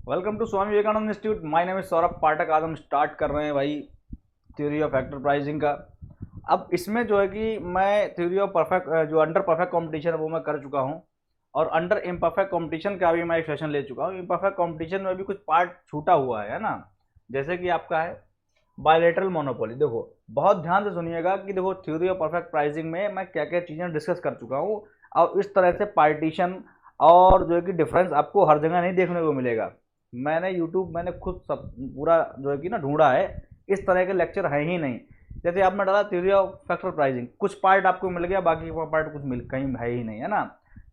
Welcome to Swami Vivekananda institute. My name is Saurabh Pathak. आज हम start कर रहे हैं भाई थ्योरी ऑफ फैक्टर प्राइसिंग का। अब इसमें जो है कि मैं थ्योरी ऑफ परफेक्ट जो अंडर परफेक्ट कंपटीशन है वो मैं कर चुका हूँ, और अंडर इम्परफेक्ट कंपटीशन का भी मैं एक सेशन ले चुका हूँ। इम्परफेक्ट कंपटीशन में भी कुछ पार्ट छूटा हुआ है ना, जैसे कि आपका है बायलेटरल मोनोपोली। देखो बहुत ध्यान से सुनिएगा कि देखो थ्योरी ऑफ परफेक्ट प्राइसिंग में मैं क्या क्या चीज़ें डिस्कस कर चुका हूँ, और इस तरह से पार्टीशन और जो है कि डिफरेंस आपको हर जगह नहीं देखने को मिलेगा। मैंने खुद सब पूरा जो है कि ना ढूंढा है, इस तरह के लेक्चर है ही नहीं। जैसे आपने डाला थ्योरी ऑफ फैक्टर प्राइसिंग, कुछ पार्ट आपको मिल गया, बाकी का पार्ट कुछ मिल कहीं है ही नहीं, है ना।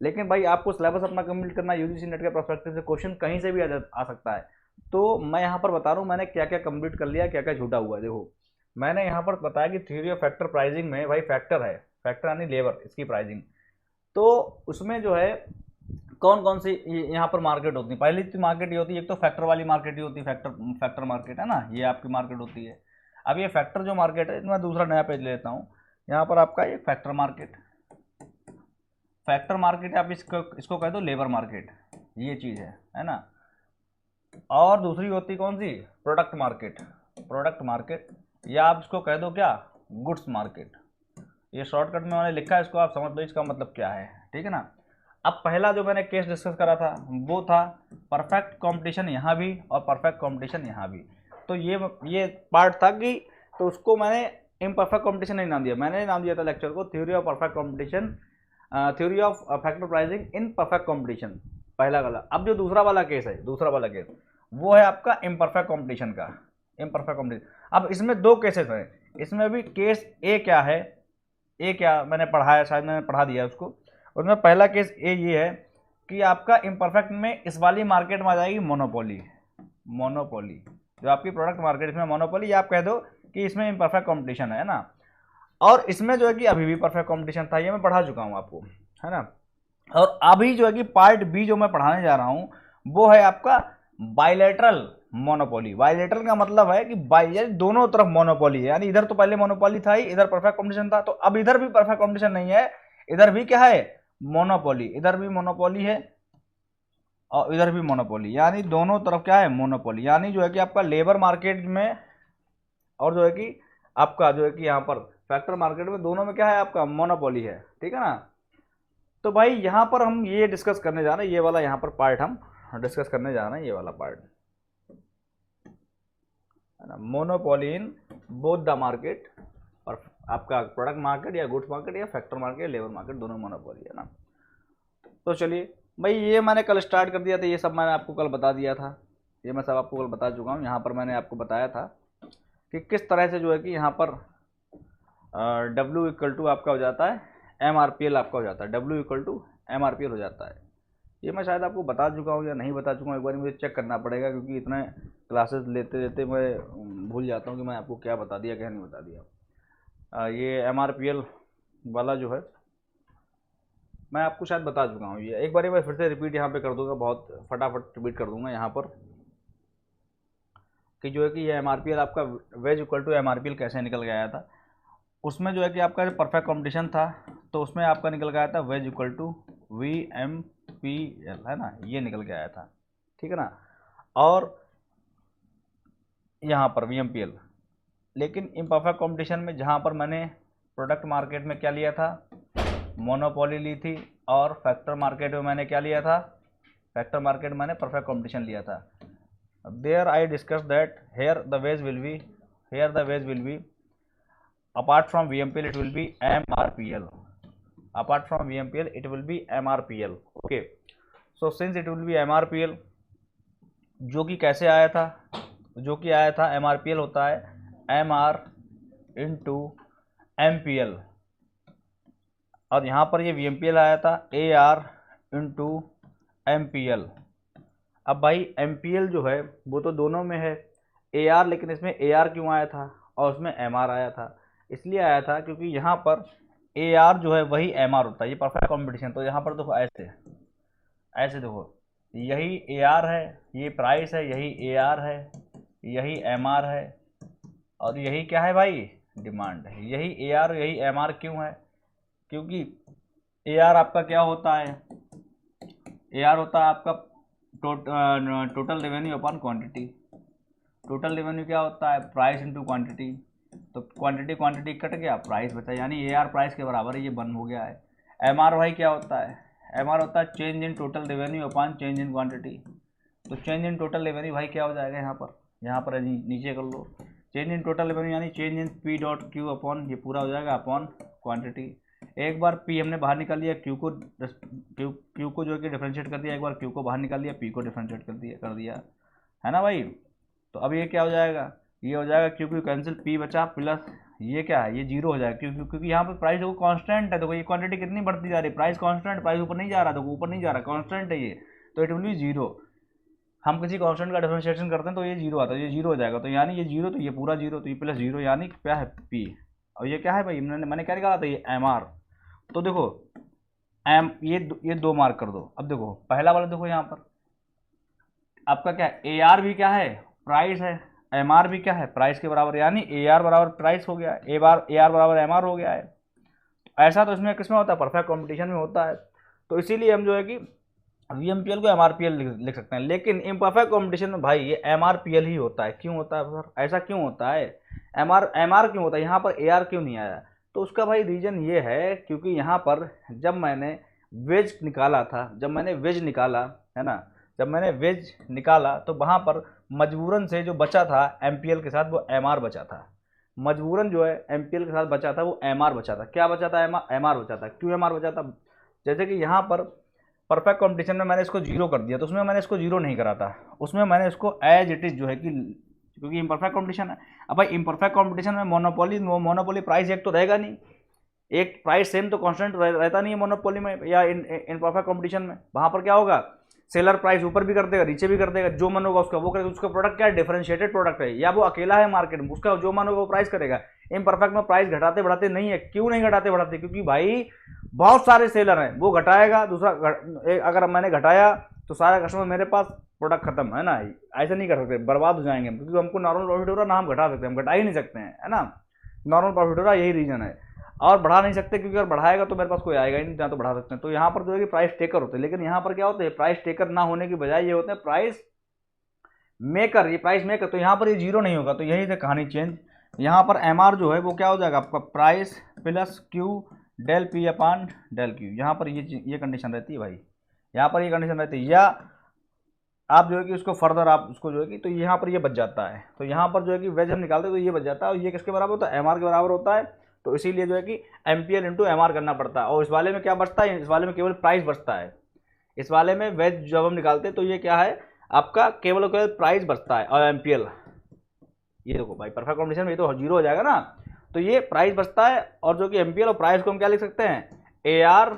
लेकिन भाई आपको सिलेबस अपना कंप्लीट करना, यूजीसी नेट के पर्सपेक्टिव से क्वेश्चन कहीं से भी आ सकता है। तो मैं यहाँ पर बता रहा हूँ मैंने क्या क्या कंप्लीट कर लिया, क्या क्या छूटा हुआ है। देखो मैंने यहाँ पर बताया कि थ्योरी ऑफ फैक्टर प्राइसिंग में भाई फैक्टर है, फैक्टर यानी लेबर, इसकी प्राइसिंग। तो उसमें जो है कौन कौन सी यहाँ पर मार्केट होती है। पहली तो मार्केट ये होती है, एक तो फैक्टर वाली मार्केट ही होती है, फैक्टर फैक्टर मार्केट है ना, ये आपकी मार्केट होती है। अब ये फैक्टर जो मार्केट है, मैं दूसरा नया पेज ले लेता हूँ। यहाँ पर आपका ये फैक्टर मार्केट, फैक्टर मार्केट आप इसको कह दो लेबर मार्केट, ये चीज़ है ना। और दूसरी होती कौन सी, प्रोडक्ट मार्केट, प्रोडक्ट मार्केट, या आप इसको कह दो क्या, गुड्स मार्केट। ये शॉर्टकट में मैंने लिखा है, इसको आप समझ लो इसका मतलब क्या है, ठीक है ना। अब पहला जो मैंने केस डिस्कस करा था वो था परफेक्ट कंपटीशन यहाँ भी और परफेक्ट कंपटीशन यहाँ भी। तो ये पार्ट था कि, तो उसको मैंने इम्परफेक्ट कंपटीशन नहीं नाम दिया, मैंने नाम दिया था लेक्चर को theory of perfect competition, theory of factor pricing in perfect competition, पहला वाला। अब जो दूसरा वाला केस है, दूसरा वाला केस वो है आपका इम्परफेक्ट कंपटीशन का, इम्परफेक्ट कंपटीशन। अब इसमें दो केसेस हैं, इसमें भी केस ए क्या है, ए क्या मैंने पढ़ाया, शायद मैंने पढ़ा दिया उसको। उसमें पहला केस ए ये है कि आपका इम्परफेक्ट में इस वाली मार्केट में आ जाएगी मोनोपोली, मोनोपोली जो आपकी प्रोडक्ट मार्केट, इसमें मोनोपोली, या आप कह दो कि इसमें इम्परफेक्ट कंपटीशन है ना। और इसमें जो है कि अभी भी परफेक्ट कंपटीशन था, ये मैं पढ़ा चुका हूँ आपको, है ना। और अभी जो है कि पार्ट बी जो मैं पढ़ाने जा रहा हूँ वो है आपका बायलेटरल मोनोपोली। बायलेटरल का मतलब है कि यानी दोनों तरफ मोनोपोली है, यानी इधर तो पहले मोनोपोली था ही, इधर परफेक्ट कंपटीशन था, तो अब इधर भी परफेक्ट कंपटीशन नहीं है, इधर भी क्या है, मोनोपोली, इधर भी मोनोपोली है और इधर भी मोनोपोली, यानी दोनों तरफ क्या है, मोनोपोली। यानी जो है कि आपका लेबर मार्केट में और जो है कि आपका जो है कि यहाँ पर फैक्टर मार्केट में, दोनों में क्या है, आपका मोनोपोली है, ठीक है ना। तो भाई यहाँ पर हम ये डिस्कस करने जा रहे हैं, ये वाला यहाँ पर पार्ट हम डिस्कस करने जा रहे हैं, ये वाला पार्ट है ना, monopoly in both the market, और आपका प्रोडक्ट मार्केट या गुड्स मार्केट या फैक्टर मार्केट, लेबर मार्केट, दोनों मोनोपोली है ना। तो चलिए भाई, ये मैंने कल स्टार्ट कर दिया था, ये सब मैंने आपको कल बता दिया था, ये मैं सब आपको कल बता चुका हूँ। यहाँ पर मैंने आपको बताया था कि किस तरह से जो है कि यहाँ पर डब्ल्यू इक्वल टू आपका हो जाता है एम आर पी एल, आपका हो जाता है W equal to M R P L हो जाता है। ये मैं शायद आपको बता चुका हूँ या नहीं बता चुका हूँ, एक बार मुझे चेक करना पड़ेगा, क्योंकि इतने क्लासेस लेते लेते मैं भूल जाता हूँ कि मैं आपको क्या बता दिया क्या नहीं बता दिया। ये एम आर पी एल वाला जो है मैं आपको शायद बता चुका हूँ, ये एक बार मैं फिर से रिपीट यहाँ पे कर दूंगा, बहुत फटाफट रिपीट कर दूंगा यहाँ पर, कि जो है कि ये एम आर पी एल आपका wage equal to M R P L कैसे निकल के आया था। उसमें जो है कि आपका परफेक्ट कंपटीशन था, तो उसमें आपका निकल के आया था wage equal to V M P L, है ना, ये निकल के आया था, ठीक है ना। और यहाँ पर वी एम पी एल, लेकिन इम्परफेक्ट कंपटीशन में जहाँ पर मैंने प्रोडक्ट मार्केट में क्या लिया था, मोनोपोली ली थी, और फैक्टर मार्केट में मैंने क्या लिया था, फैक्टर मार्केट मैंने परफेक्ट कंपटीशन लिया था। There I discuss that here the wage will be, here the wage will be apart from VMPL it will be MRPL, apart from VMPL it will be MRPL, okay। so since it will be MRPL, जो कि कैसे आया था, जो कि आया था MRPL होता है MR इंटू MPL, और यहाँ पर ये VMPL आया था AR इंटू MPL। अब भाई MPL जो है वो तो दोनों में है AR, लेकिन इसमें AR क्यों आया था और उसमें MR आया था, इसलिए आया था क्योंकि यहाँ पर AR जो है वही MR होता है, ये परफेक्ट कंपटीशन। तो यहाँ पर देखो ऐसे, ऐसे देखो, यही AR है, ये प्राइस है, यही AR है, यही MR है, और यही क्या है भाई, डिमांड है। यही AR यही MR क्यों है, क्योंकि AR आपका क्या होता है, AR होता है आपका total revenue upon quantity. Total revenue क्या होता है, प्राइस इंटू क्वांटिटी। तो क्वांटिटी कट गया, प्राइस बचा, यानी AR प्राइस के बराबर है, ये बन हो गया है। MR भाई क्या होता है, MR होता है change in total revenue upon change in quantity. तो चेंज इन टोटल रेवेन्यू भाई क्या हो जाएगा, यहाँ पर नीचे कर लो, चेंज इन टोटल रेवेन्यू यानी change in P dot Q upon, ये पूरा हो जाएगा अपॉन क्वांटिटी। एक बार P हमने बाहर निकाल लिया, Q को जो है कि डिफरेंशिएट कर दिया, एक बार Q को बाहर निकाल लिया, P को डिफरेंशिएट कर दिया है ना भाई। तो अब ये क्या हो जाएगा, ये हो जाएगा Q कैंसिल, P बचा प्लस ये क्या है, ये जीरो हो जाएगा क्योंकि यहाँ पर प्राइस देखो कांस्टेंट है। तो ये क्वांटिटी कितनी बढ़ती जा रही है, प्राइस कांस्टेंट, प्राइस ऊपर नहीं जा रहा, देखो ऊपर नहीं जा रहा, कांस्टेंट है ये, तो इट विल बी जीरो। हम किसी कांस्टेंट का डिफरेंशिएशन करते हैं तो ये जीरो आता है, ये जीरो हो जाएगा, तो यानी ये जीरो, तो ये पूरा जीरो, तो ये प्लस जीरो, यानी क्या है P। और ये क्या है भाई, मैंने क्या निकाला था, ये MR। तो देखो ये दो मार्क कर दो। अब देखो पहला वाला देखो, यहाँ पर आपका क्या है, AR भी क्या है, प्राइस है, MR भी क्या है, प्राइस के बराबर, यानी AR बराबर प्राइस हो गया, AR बराबर MR हो गया है। ऐसा तो इसमें किसमें होता है, परफेक्ट कॉम्पिटिशन में होता है। तो इसीलिए हम जो है कि VMPL को MRPL लिख सकते हैं, लेकिन इम्परफेक्ट कॉम्पिटिशन में भाई ये MRPL ही होता है। क्यों होता है सर, ऐसा क्यों होता है, MR क्यों होता है, यहाँ पर AR क्यों नहीं आया। तो उसका भाई रीज़न ये है, क्योंकि यहाँ पर जब मैंने वेज निकाला था, जब मैंने वेज निकाला है ना, जब मैंने वेज निकाला तो वहाँ पर मजबूरन से जो बचा था MPL के साथ वो MR बचा था। मजबूरन जो है MPL के साथ बचा था वो MR बचा था। क्या बचा था, MR बचा था। क्यों MR बचा था, जैसे कि यहाँ पर परफेक्ट कॉम्पिटिशन में मैंने इसको जीरो कर दिया, तो उसमें मैंने इसको जीरो नहीं करा था, उसमें मैंने इसको एज इट इज़ जो है कि, क्योंकि इम्परफेक्ट कॉम्पिटिशन है। अब भाई इम्परफेक्ट कॉम्पिटिशन में मोनोपोली प्राइस एक तो रहेगा नहीं, एक प्राइस सेम तो कांस्टेंट रहता नहीं है मोनोपोली में या इम्परफेक्ट कॉम्पिटिशन में। वहाँ पर क्या होगा, सेलर प्राइस ऊपर भी कर देगा, नीचे भी कर देगा, जो मन होगा उसका वो करेगा। उसका प्रोडक्ट क्या है, डिफरेंशिएटेड प्रोडक्ट है, या वो अकेला है मार्केट में, उसका जो मन होगा वो प्राइस करेगा। इम्परफेक्ट में प्राइस घटाते बढ़ाते नहीं है। क्यों नहीं घटाते बढ़ाते, क्योंकि भाई बहुत सारे सेलर हैं, वो घटाएगा, दूसरा अगर मैंने घटाया तो सारा कस्टमर मेरे पास, प्रोडक्ट खत्म है ना। ऐसा नहीं कर सकते, बर्बाद हो जाएंगे, क्योंकि हमको नॉर्मल प्रॉफिट हो रहा ना, हम घटा सकते हैं, हम घटा ही नहीं सकते हैं, है ना। नॉर्मल प्रॉफिट हो रहा, यही रीजन है। और बढ़ा नहीं सकते, क्योंकि अगर बढ़ाएगा तो मेरे पास कोई आएगा ही नहीं, जहाँ तो बढ़ा सकते हैं। तो यहाँ पर जो है कि प्राइस टेकर होते हैं, लेकिन यहाँ पर क्या होते हैं, प्राइस टेकर ना होने की बजाय ये होते हैं प्राइस मेकर, ये प्राइस मेकर। तो यहाँ पर ये जीरो नहीं होगा, तो यही से कहानी चेंज। यहाँ पर MR जो है वो क्या हो जाएगा आपका, price plus Q del P upon del Q। यहाँ पर ये कंडीशन रहती है भाई, यहाँ पर ये कंडीशन रहती है। या आप जो है कि उसको फर्दर आप उसको जो है कि, तो यहाँ पर ये बच जाता है। तो यहाँ पर जो है कि वेज हम निकालते हैं तो ये बच जाता है, और ये किसके बराबर होता है, MR के बराबर होता है। तो इसीलिए जो है कि MPL इंटू MR करना पड़ता है। और इस वाले में क्या बचता है, इस वाले में केवल प्राइस बचता है। इस वाले में वेज जब हम निकालते हैं तो ये क्या है आपका, केवल और केवल प्राइस बचता है, और MPL ये देखो भाई परफेक्ट कॉम्बिनेशन में ये तो जीरो हो जाएगा ना, तो ये प्राइस बचता है। और जो कि MPL और प्राइस को हम क्या लिख सकते हैं, AR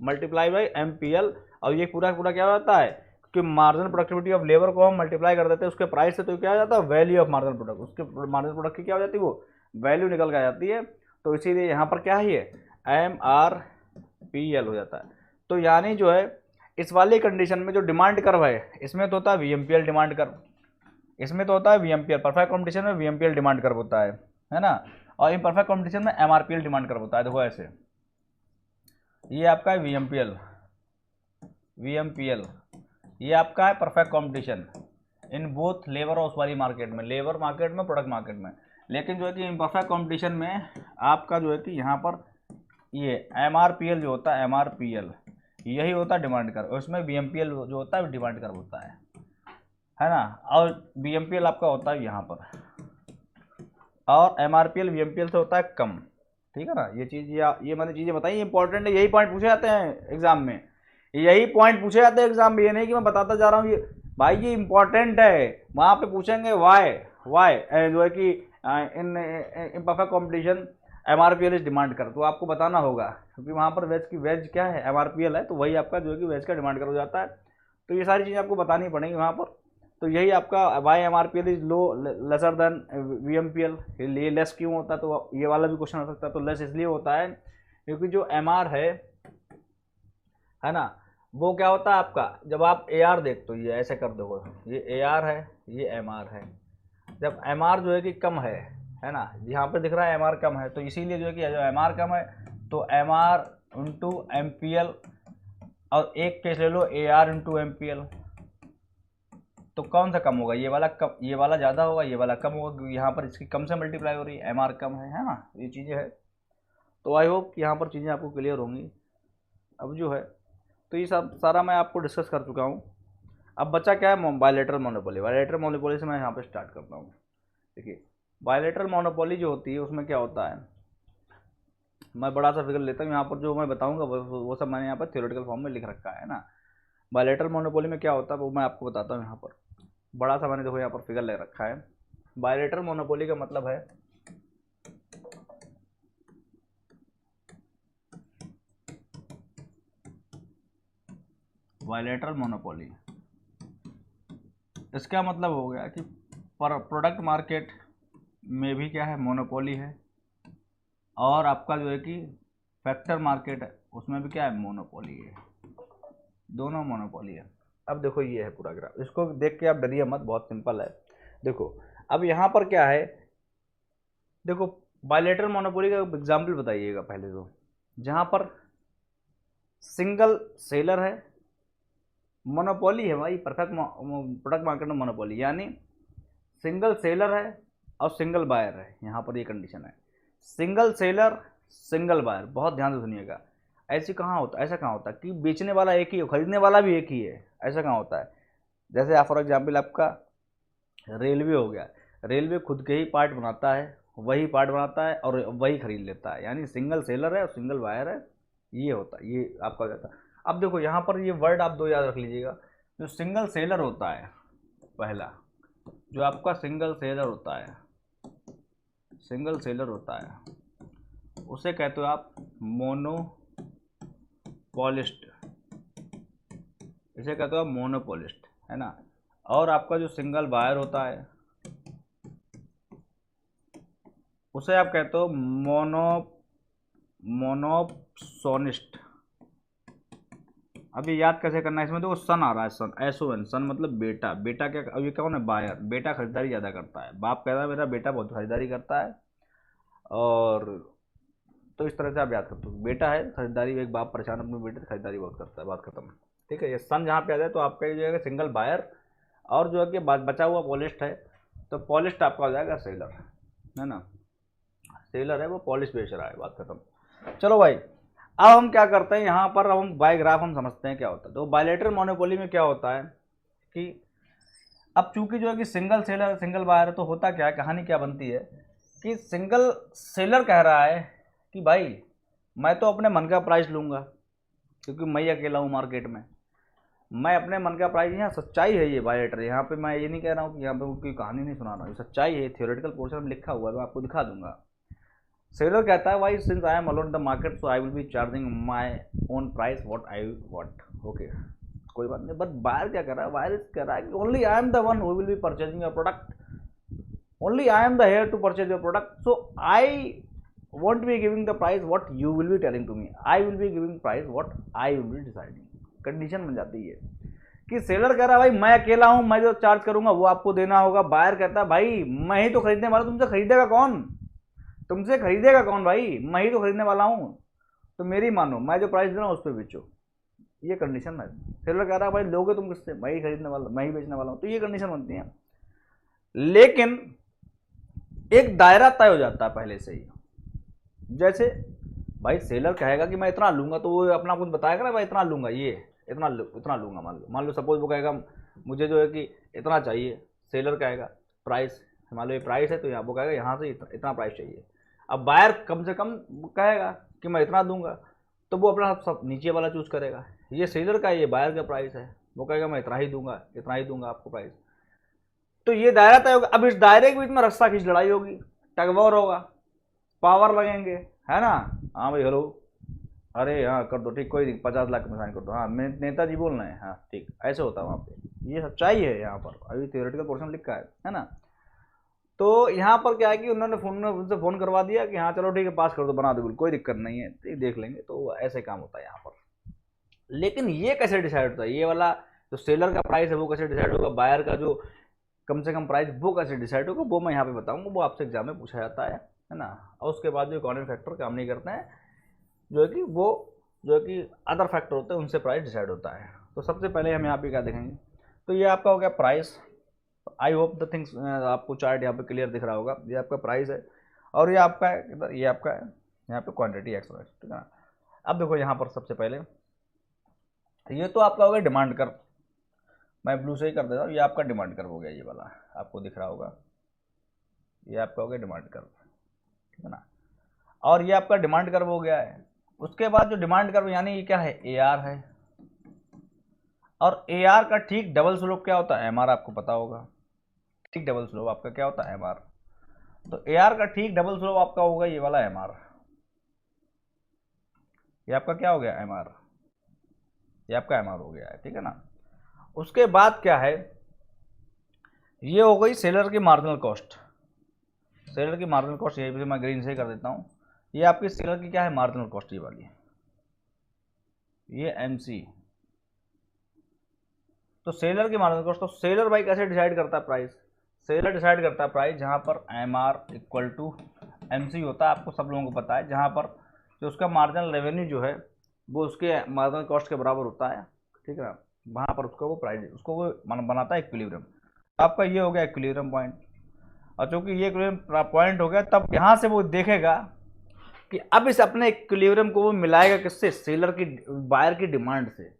मल्टीप्लाई बाई MPL। और ये पूरा पूरा क्या होता है कि मार्जिनल प्रोडक्टिविटी ऑफ लेबर को हम मल्टीप्लाई कर देते हैं उसके प्राइस से, तो क्या हो जाता है, वैल्यू ऑफ मार्जिनल प्रोडक्ट, उसके मार्जिनल प्रोडक्ट की क्या हो जाती है, वो वैल्यू निकल के आ जाती है। तो इसीलिए यहाँ पर क्या है, ये MRPL हो जाता है। तो यानी जो है इस वाली कंडीशन में जो डिमांड कर्व है, इसमें तो होता है VMPL डिमांड कर्व, इसमें तो होता है VMPL, परफेक्ट कॉम्पिटिशन में VMPL डिमांड कर्व होता है ना। और इम्परफेक्ट कॉम्पिटिशन में MRPL डिमांड कर्व होता है। देखो ऐसे, ये आपका है VMPL, ये आपका है perfect competition in both labour और उस वाली मार्केट में, लेबर मार्केट में, प्रोडक्ट मार्केट में। लेकिन जो है कि इम्परफेक्ट कंपटीशन में आपका जो है कि यहाँ पर ये MRPL जो होता है, MRPL यही होता है डिमांड कर्व, उसमें VMPL जो होता है डिमांड कर्व होता है ना। और VMPL आपका होता है यहाँ पर, और MRPL VMPL से होता है कम, ठीक है ना। ये चीज़ ये मैंने चीज़ें बताई, इंपॉर्टेंट है, यही पॉइंट पूछे जाते हैं एग्जाम में, यही पॉइंट पूछे जाते हैं एग्जाम में। ये नहीं कि मैं बताता जा रहा हूँ, ये भाई ये इंपॉर्टेंट है। वहाँ पे पूछेंगे वाई जो है कि in imperfect competition MRPL is demand कर, तो आपको बताना होगा, क्योंकि वहाँ पर वेज क्या है, MRPL है, तो वही आपका जो है कि वेज का डिमांड कर हो जाता है। तो ये सारी चीज़ें आपको बतानी पड़ेंगी वहाँ पर। तो यही आपका why MRPL is low lesser than VMPL, ये लेस क्यों होता है, तो ये वाला भी क्वेश्चन हो सकता है। तो लेस इसलिए होता है क्योंकि जो MR है ना, वो क्या होता है आपका, जब आप AR देखते हो, ये ऐसे कर दो, ये AR है, ये MR है। जब MR जो है कि कम है ना, यहाँ पे दिख रहा है MR कम है, तो इसीलिए जो है कि जब MR कम है तो MR इंटू MPL, और एक केस ले लो AR इंटू MPL, तो कौन सा कम होगा, ये वाला कम, ये वाला ज़्यादा होगा, ये वाला कम होगा, क्योंकि यहाँ पर इसकी कम से मल्टीप्लाई हो रही है, MR कम है ना, ये चीज़ें है। तो आई होप कि यहाँ पर चीज़ें आपको क्लियर होंगी। अब जो है तो ये सब सारा मैं आपको डिस्कस कर चुका हूँ। अब बचा क्या है, बायलैटरल मोनोपोली। बायलैटरल मोनोपोली से मैं यहाँ पर स्टार्ट करता हूँ। देखिए बायलैटरल मोनोपोली जो होती है उसमें क्या होता है, मैं बड़ा सा फिगर लेता हूँ। यहाँ पर जो मैं बताऊँगा वो सब मैंने यहाँ पर थ्योरेटिकल फॉर्म में लिख रखा है ना। बायलैटरल मोनोपोली में क्या होता है वो मैं आपको बताता हूँ। यहाँ पर बड़ा सा मैंने देखो यहाँ पर फिगर ले रखा है। बायलैटरल मोनोपोली का मतलब है बायलैटरल मोनोपोली, इसका मतलब हो गया कि प्रोडक्ट मार्केट में भी क्या है, मोनोपोली है, और आपका जो है कि फैक्टर मार्केट है उसमें भी क्या है, मोनोपोली है, दोनों मोनोपोली है। अब देखो ये है पूरा ग्राफ, इसको देख के आप डरिए मत, बहुत सिंपल है। देखो अब यहाँ पर क्या है, देखो बायलैटरल मोनोपोली का एग्जाम्पल बताइएगा पहले तो, जहाँ पर सिंगल सेलर है, मोनोपोली है भाई, परफेक्ट प्रोडक्ट मार्केट में मोनोपोली, यानी सिंगल सेलर है और सिंगल बायर है। यहाँ पर ये कंडीशन है, सिंगल सेलर सिंगल बायर। बहुत ध्यान से सुनिएगा, ऐसी कहाँ होता है, ऐसा कहाँ होता है कि बेचने वाला एक ही हो, खरीदने वाला भी एक ही है, ऐसा कहाँ होता है। जैसे आप फॉर एग्जाम्पल आपका रेलवे हो गया, रेलवे खुद के ही पार्ट बनाता है, वही पार्ट बनाता है और वही खरीद लेता है, यानी सिंगल सेलर है और सिंगल बायर है, ये होता है, ये आपका हो जाता है। अब देखो यहाँ पर ये वर्ड आप दो याद रख लीजिएगा। जो सिंगल सेलर होता है, पहला जो आपका सिंगल सेलर होता है, सिंगल सेलर होता है उसे कहते हो आप मोनोपोलिस्ट, इसे कहते हो आप मोनोपोलिस्ट, है ना। और आपका जो सिंगल बायर होता है उसे आप कहते हो मोनोप्सोनिस्ट। अब ये याद कैसे करना है, इसमें देखो सन आ रहा है, सन SON, सन मतलब बेटा। बेटा क्या, अब ये कौन है, बायर। बेटा खरीदारी ज़्यादा करता है, बाप कहता है मेरा बेटा बहुत खरीदारी करता है, और तो इस तरह से आप याद करते हो, बेटा है खरीदारी, एक बाप परेशान अपने बेटे से खरीदारी बहुत करता है, बात खत्म। ठीक है, ये सन जहाँ पे आ जाए तो आपका जो है सिंगल बायर, और जो है कि बचा हुआ पॉलिस्ट है, तो पॉलिस्ट आपका हो जाएगा सेलर, है ना। सेलर है वो पॉलिश बेच रहा है, बात खत्म। चलो भाई अब हम क्या करते हैं, यहाँ पर हम बाय ग्राफ हम समझते हैं क्या होता है। तो बायलैटरल मोनोपोली में क्या होता है कि अब चूंकि जो है कि सिंगल सेलर सिंगल बायर है, तो होता क्या है, कहानी क्या बनती है कि सिंगल सेलर कह रहा है कि भाई मैं तो अपने मन का प्राइस लूँगा, क्योंकि मैं अकेला हूँ मार्केट में, मैं अपने मन का प्राइस, यहाँ सच्चाई है ये बायलैटरल। यहाँ पे मैं ये नहीं कह रहा हूँ कि यहाँ पे कोई कहानी नहीं सुना रहा हूँ, ये सच्चाई है, थियोरेटिकल पोर्शन में लिखा हुआ है, मैं आपको दिखा दूंगा। सेलर कहता है भाई since I am alone the market so I will B charging my own price what I want, okay कोई बात नहीं। बट बायर क्या कर रहा है, बायर कह रहा है कि only I am the one who will be purchasing your product, only I am the here to purchase your product, so I won't be giving the price what you will be telling to me, I will be giving price what I will be deciding। Condition बन जाती है कि seller कह रहा है भाई मैं अकेला हूं, मैं जो चार्ज करूंगा वो आपको देना होगा। बायर कहता है भाई मैं ही तो खरीदने वाला, तुमसे खरीदेगा कौन, तुमसे खरीदेगा कौन भाई, मैं ही तो खरीदने वाला हूँ, तो मेरी मानो, मैं जो प्राइस दे रहा हूँ उस पर बेचो। ये कंडीशन है। सेलर कह रहा है भाई लोगे तुम किससे, मैं ही खरीदने वाला, मैं ही बेचने वाला हूँ, तो ये कंडीशन बनती है। लेकिन एक दायरा तय हो जाता है पहले से ही, जैसे भाई सेलर कहेगा कि मैं इतना लूंगा, तो वो अपना कुछ बताएगा ना, भाई इतना लूंगा, ये इतना लूंगा, मान लो सपोज वो कहेगा मुझे जो है कि इतना चाहिए, सेलर कहेगा प्राइस, मान लो ये प्राइस है, तो यहाँ वो कहेगा यहाँ से इतना प्राइस चाहिए। अब बायर कम से कम कहेगा कि मैं इतना दूंगा, तो वो अपना सब नीचे वाला चूज करेगा। ये सेलर का, ये बायर का प्राइस है, वो कहेगा मैं इतना ही दूंगा आपको प्राइस। तो ये दायरा तय होगा। अब इस दायरे के बीच में रस्सा खींच लड़ाई होगी, टगवॉर होगा, पावर लगेंगे, है ना। हाँ भाई हेलो, अरे हाँ कर दो, ठीक कोई नहीं, 50 लाख में साइन कर दो, हाँ मैं नेताजी बोल रहे हैं, हाँ ठीक, ऐसे होता है वहाँ पे। ये सच्चाई है यहाँ पर, अभी थियोरेटिकल पोर्शन लिखा है ना। तो यहाँ पर क्या है कि उन्होंने उनसे फ़ोन करवा दिया कि हाँ चलो ठीक है पास कर दो, बना दो, बिल्कुल कोई दिक्कत नहीं है, तो देख लेंगे। तो ऐसे काम होता है यहाँ पर। लेकिन ये कैसे डिसाइड होता है, ये वाला जो सेलर का प्राइस है वो कैसे डिसाइड होगा, बायर का जो कम से कम प्राइस वो कैसे डिसाइड होगा, वो मैं यहाँ पे बताऊँगा, वो आपसे एग्जाम में पूछा जाता है ना। और उसके बाद जो इकोनॉमिक फैक्टर काम नहीं करते हैं, जो है कि वो जो है कि अदर फैक्टर होते हैं, उनसे प्राइस डिसाइड होता है। तो सबसे पहले हम यहाँ पे क्या देखेंगे, तो ये आपका हो गया price. I hope the things आपको चार्ट यहाँ पे क्लियर दिख रहा होगा। ये आपका प्राइस है और ये आपका है, ये आपका है यहाँ पे क्वांटिटी एक्स वाई, ठीक है ना। अब देखो यहाँ पर सबसे पहले ये तो आपका हो गया डिमांड कर्व, मैं ब्लू से ही कर देता हूँ। ये आपका डिमांड कर्व हो गया, ये वाला आपको दिख रहा होगा, ये आपका हो गया डिमांड कर्व, ठीक है ना। और ये आपका डिमांड कर्व हो गया है। उसके बाद जो डिमांड कर्व यानी ये क्या है, ए आर है। और ए आर का ठीक डबल स्लोप क्या होता है, एम आर, आपको पता होगा। ठीक डबल स्लोप आपका क्या होता है, एम आर। तो ए आर का ठीक डबल स्लोप आपका होगा ये वाला एम आर। ये आपका क्या हो गया, एम आर। ये आपका एम आर हो गया है, ठीक है ना। उसके बाद क्या है, ये हो गई सेलर की मार्जिनल कॉस्ट। सेलर की मार्जिनल कॉस्ट ये भी मैं ग्रीन से ही कर देता हूँ। ये आपकी सेलर की क्या है, मार्जिनल कॉस्ट, ये वाली, ये एमसी। तो सेलर की मार्जिनल कॉस्ट, तो सेलर भाई कैसे डिसाइड करता है प्राइस, सेलर डिसाइड करता है प्राइस जहाँ पर M R equal to M C होता है। आपको सब लोगों को पता है, जहाँ पर जो उसका मार्जिनल रेवेन्यू जो है वो उसके मार्जिनल कॉस्ट के बराबर होता है, ठीक है ना। वहाँ पर उसको वो प्राइस, उसको वो बनाता है इक्विलिब्रियम। आपका ये हो गया इक्विलिब्रियम पॉइंट। और चूंकि ये इक्विलिब्रियम पॉइंट हो गया, तब यहाँ से वो देखेगा कि अब इस अपने इक्विलिब्रियम को वो मिलाएगा किससे, सेलर की, बायर की डिमांड से।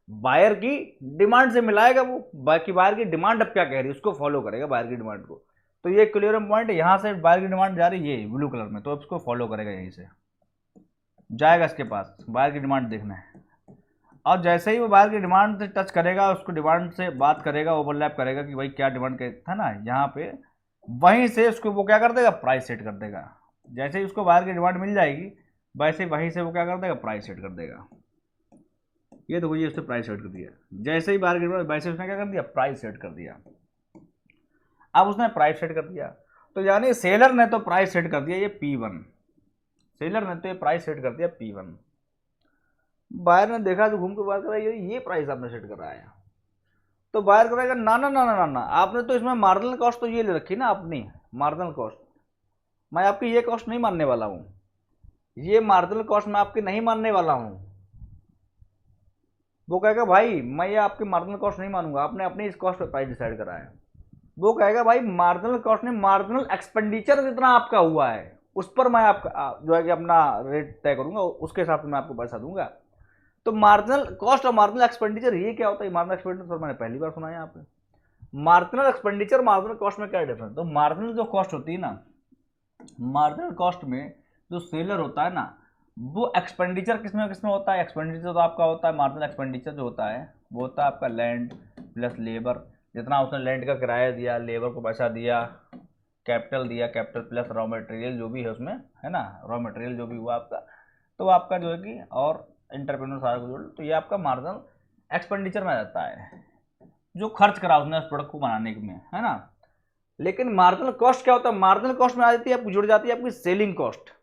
बायर की डिमांड से मिलाएगा वो, बाकी बायर की डिमांड अब क्या कह रही है उसको फॉलो करेगा, बायर की डिमांड को। तो ये इक्विलिब्रियम पॉइंट है, यहाँ से बायर की डिमांड जा रही है ये ब्लू कलर में, तो उसको फॉलो करेगा, यहीं से जाएगा इसके पास बायर की डिमांड देखना है। और जैसे ही वो बायर की डिमांड से टच करेगा, उसको डिमांड से बात करेगा, ओवरलैप करेगा कि भाई क्या डिमांड था ना यहाँ पे, वहीं से उसको वो क्या कर देगा, प्राइस सेट कर देगा। जैसे ही उसको बायर की डिमांड मिल जाएगी, वैसे वहीं से वो क्या कर देगा, प्राइस सेट कर देगा। ये देखो, ये उसने प्राइस सेट कर दिया। जैसे ही बायर की डिमांड, वैसे उसने क्या कर दिया, प्राइस सेट कर दिया। अब उसने प्राइस सेट कर दिया, तो यानी सेलर ने तो प्राइस सेट कर दिया ये P1, सेलर ने तो ये प्राइस सेट कर दिया P1। बायर ने देखा तो घूम के बात करा, ये प्राइस आपने सेट कर रहा है। तो बायर करेगा ना ना ना ना ना ना, आपने तो इसमें मार्जिनल कॉस्ट तो ये ले रखी ना अपनी, मार्जिनल कॉस्ट। मैं आपकी ये कॉस्ट नहीं मानने वाला हूँ, ये मार्जिनल कॉस्ट मैं आपकी नहीं मानने वाला हूँ। वो कहेगा भाई मैं ये आपकी मार्जिनल कॉस्ट नहीं मानूंगा, आपने अपनी इस कॉस्ट पे प्राइस डिसाइड करा है। वो कहेगा भाई मार्जिनल कॉस्ट नहीं, मार्जिनल एक्सपेंडिचर जितना आपका हुआ है उस पर मैं आपका जो है कि अपना रेट तय करूंगा, उसके हिसाब से मैं आपको पैसा दूंगा। तो मार्जिनल कॉस्ट और मार्जिनल एक्सपेंडिचर ये क्या होता है, मार्जिनल एक्सपेंडिचर मैंने पहली बार सुना है यहाँ पे। मार्जिनल एक्सपेंडिचर मार्जिनल कॉस्ट में क्या डिफरेंस, तो मार्जिनल जो कॉस्ट होती है ना, मार्जिनल कॉस्ट में जो सेलर होता है ना, वो एक्सपेंडिचर किसमें किसमें होता है, एक्सपेंडिचर तो आपका होता है, मार्जिनल एक्सपेंडिचर जो होता है वो होता है आपका लैंड प्लस लेबर। जितना उसने लैंड का किराया दिया, लेबर को पैसा दिया, कैपिटल दिया, कैपिटल प्लस रॉ मटेरियल जो भी है उसमें, है ना, रॉ मटेरियल जो भी हुआ आपका, तो आपका जो है कि और इंटरप्रेन्योर सारा को जोड़, तो ये आपका मार्जिनल एक्सपेंडिचर में आ जाता है, जो खर्च करा उसने उस प्रोडक्ट को बनाने में, है ना। लेकिन मार्जिनल कॉस्ट क्या होता है, मार्जिनल कॉस्ट में आ जाती है आपकी, जुड़ जाती है आपकी सेलिंग कॉस्ट।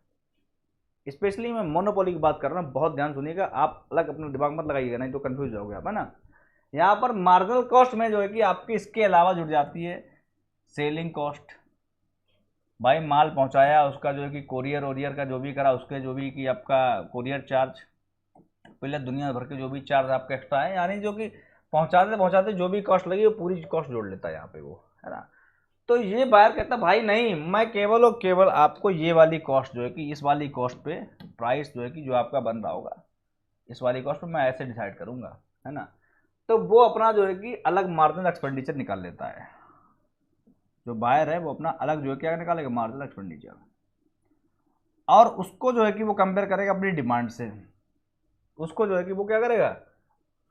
स्पेशली मैं मोनोपोली की बात कर रहा हूँ, बहुत ध्यान सुनिएगा, आप अलग अपना दिमाग मत लगाइएगा, नहीं तो कंफ्यूज जाओगे आप, है ना। यहाँ पर मार्जिनल कॉस्ट में जो है कि आपकी इसके अलावा जुड़ जाती है सेलिंग कॉस्ट। भाई माल पहुँचाया, उसका जो है कि कोरियर ओरियर का जो भी करा, उसके जो भी कि आपका कोरियर चार्ज, पहले दुनिया भर के जो भी चार्ज आपका एक्स्ट्रा है, यानी जो कि पहुँचाते पहुँचाते जो भी कॉस्ट लगी वो पूरी कॉस्ट जोड़ लेता है यहाँ पे वो, है ना। तो ये बायर कहता भाई नहीं, मैं केवल और केवल आपको ये वाली कॉस्ट जो है कि इस वाली कॉस्ट पे प्राइस जो है कि जो आपका बन रहा होगा, इस वाली कॉस्ट पे मैं ऐसे डिसाइड करूंगा, है ना। तो वो अपना जो है कि अलग मार्जिनल एक्सपेंडिचर निकाल लेता है, जो बायर है वो अपना अलग जो है क्या निकालेगा, मार्जिनल एक्सपेंडिचर। और उसको जो है कि वो कंपेयर करेगा अपनी डिमांड से। उसको जो है कि वो क्या करेगा,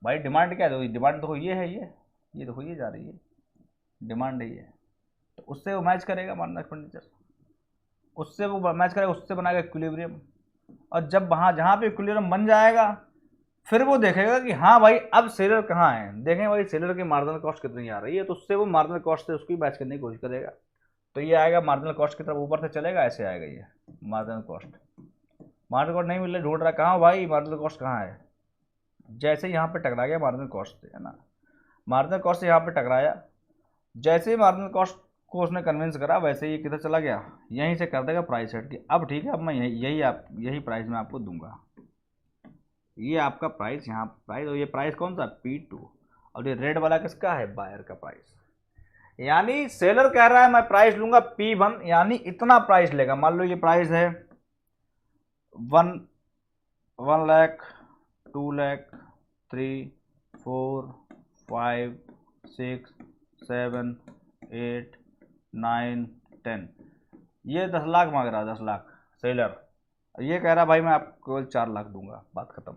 भाई डिमांड क्या है, डिमांड देखो ये है, ये देखो ये जा रही है, डिमांड है ये, तो उससे वो मैच करेगा मार्जिनल एक्सपेंडिचर, उससे वो मैच करेगा, उससे बनाएगा इक्विलिब्रियम। और जब वहाँ जहाँ पे इक्विलिब्रियम बन जाएगा, फिर वो देखेगा कि हाँ भाई अब सेलर कहाँ है, देखें भाई सेलर की मार्जिनल कॉस्ट कितनी आ रही है, तो उससे वो मार्जिनल कॉस्ट से उसकी मैच करने की कोशिश करेगा। तो ये आएगा मार्जिनल कॉस्ट की तरफ ऊपर से चलेगा, ऐसे आएगा ये मार्जिनल कॉस्ट। मार्जिनल कॉस्ट नहीं मिल रहा, ढूंढ रहा कहाँ भाई मार्जिनल कॉस्ट कहाँ है। जैसे यहाँ पे टकरा गया मार्जिनल कॉस्ट से, है ना, मार्जिनल कॉस्ट से यहाँ पे टकराया, जैसे ही मार्जिनल कॉस्ट को उसने कन्विंस करा, वैसे ही किधर चला गया, यहीं से कर देगा प्राइस सेट की। अब ठीक है, अब मैं यही प्राइस मैं आपको दूंगा, ये आपका प्राइस, यहाँ प्राइस, और ये प्राइस कौन सा P2, और ये रेड वाला किसका है, बायर का प्राइस। यानी सेलर कह रहा है मैं प्राइस लूंगा P1, यानी इतना प्राइस लेगा। मान लो ये प्राइस है 1 लाख, 2 लाख, 3, 4, 5, 6, 7, 8, 9, 10, ये 10 लाख मांग रहा है, 10 लाख सेलर। ये कह रहा भाई मैं आपको केवल 4 लाख दूंगा, बात खत्म,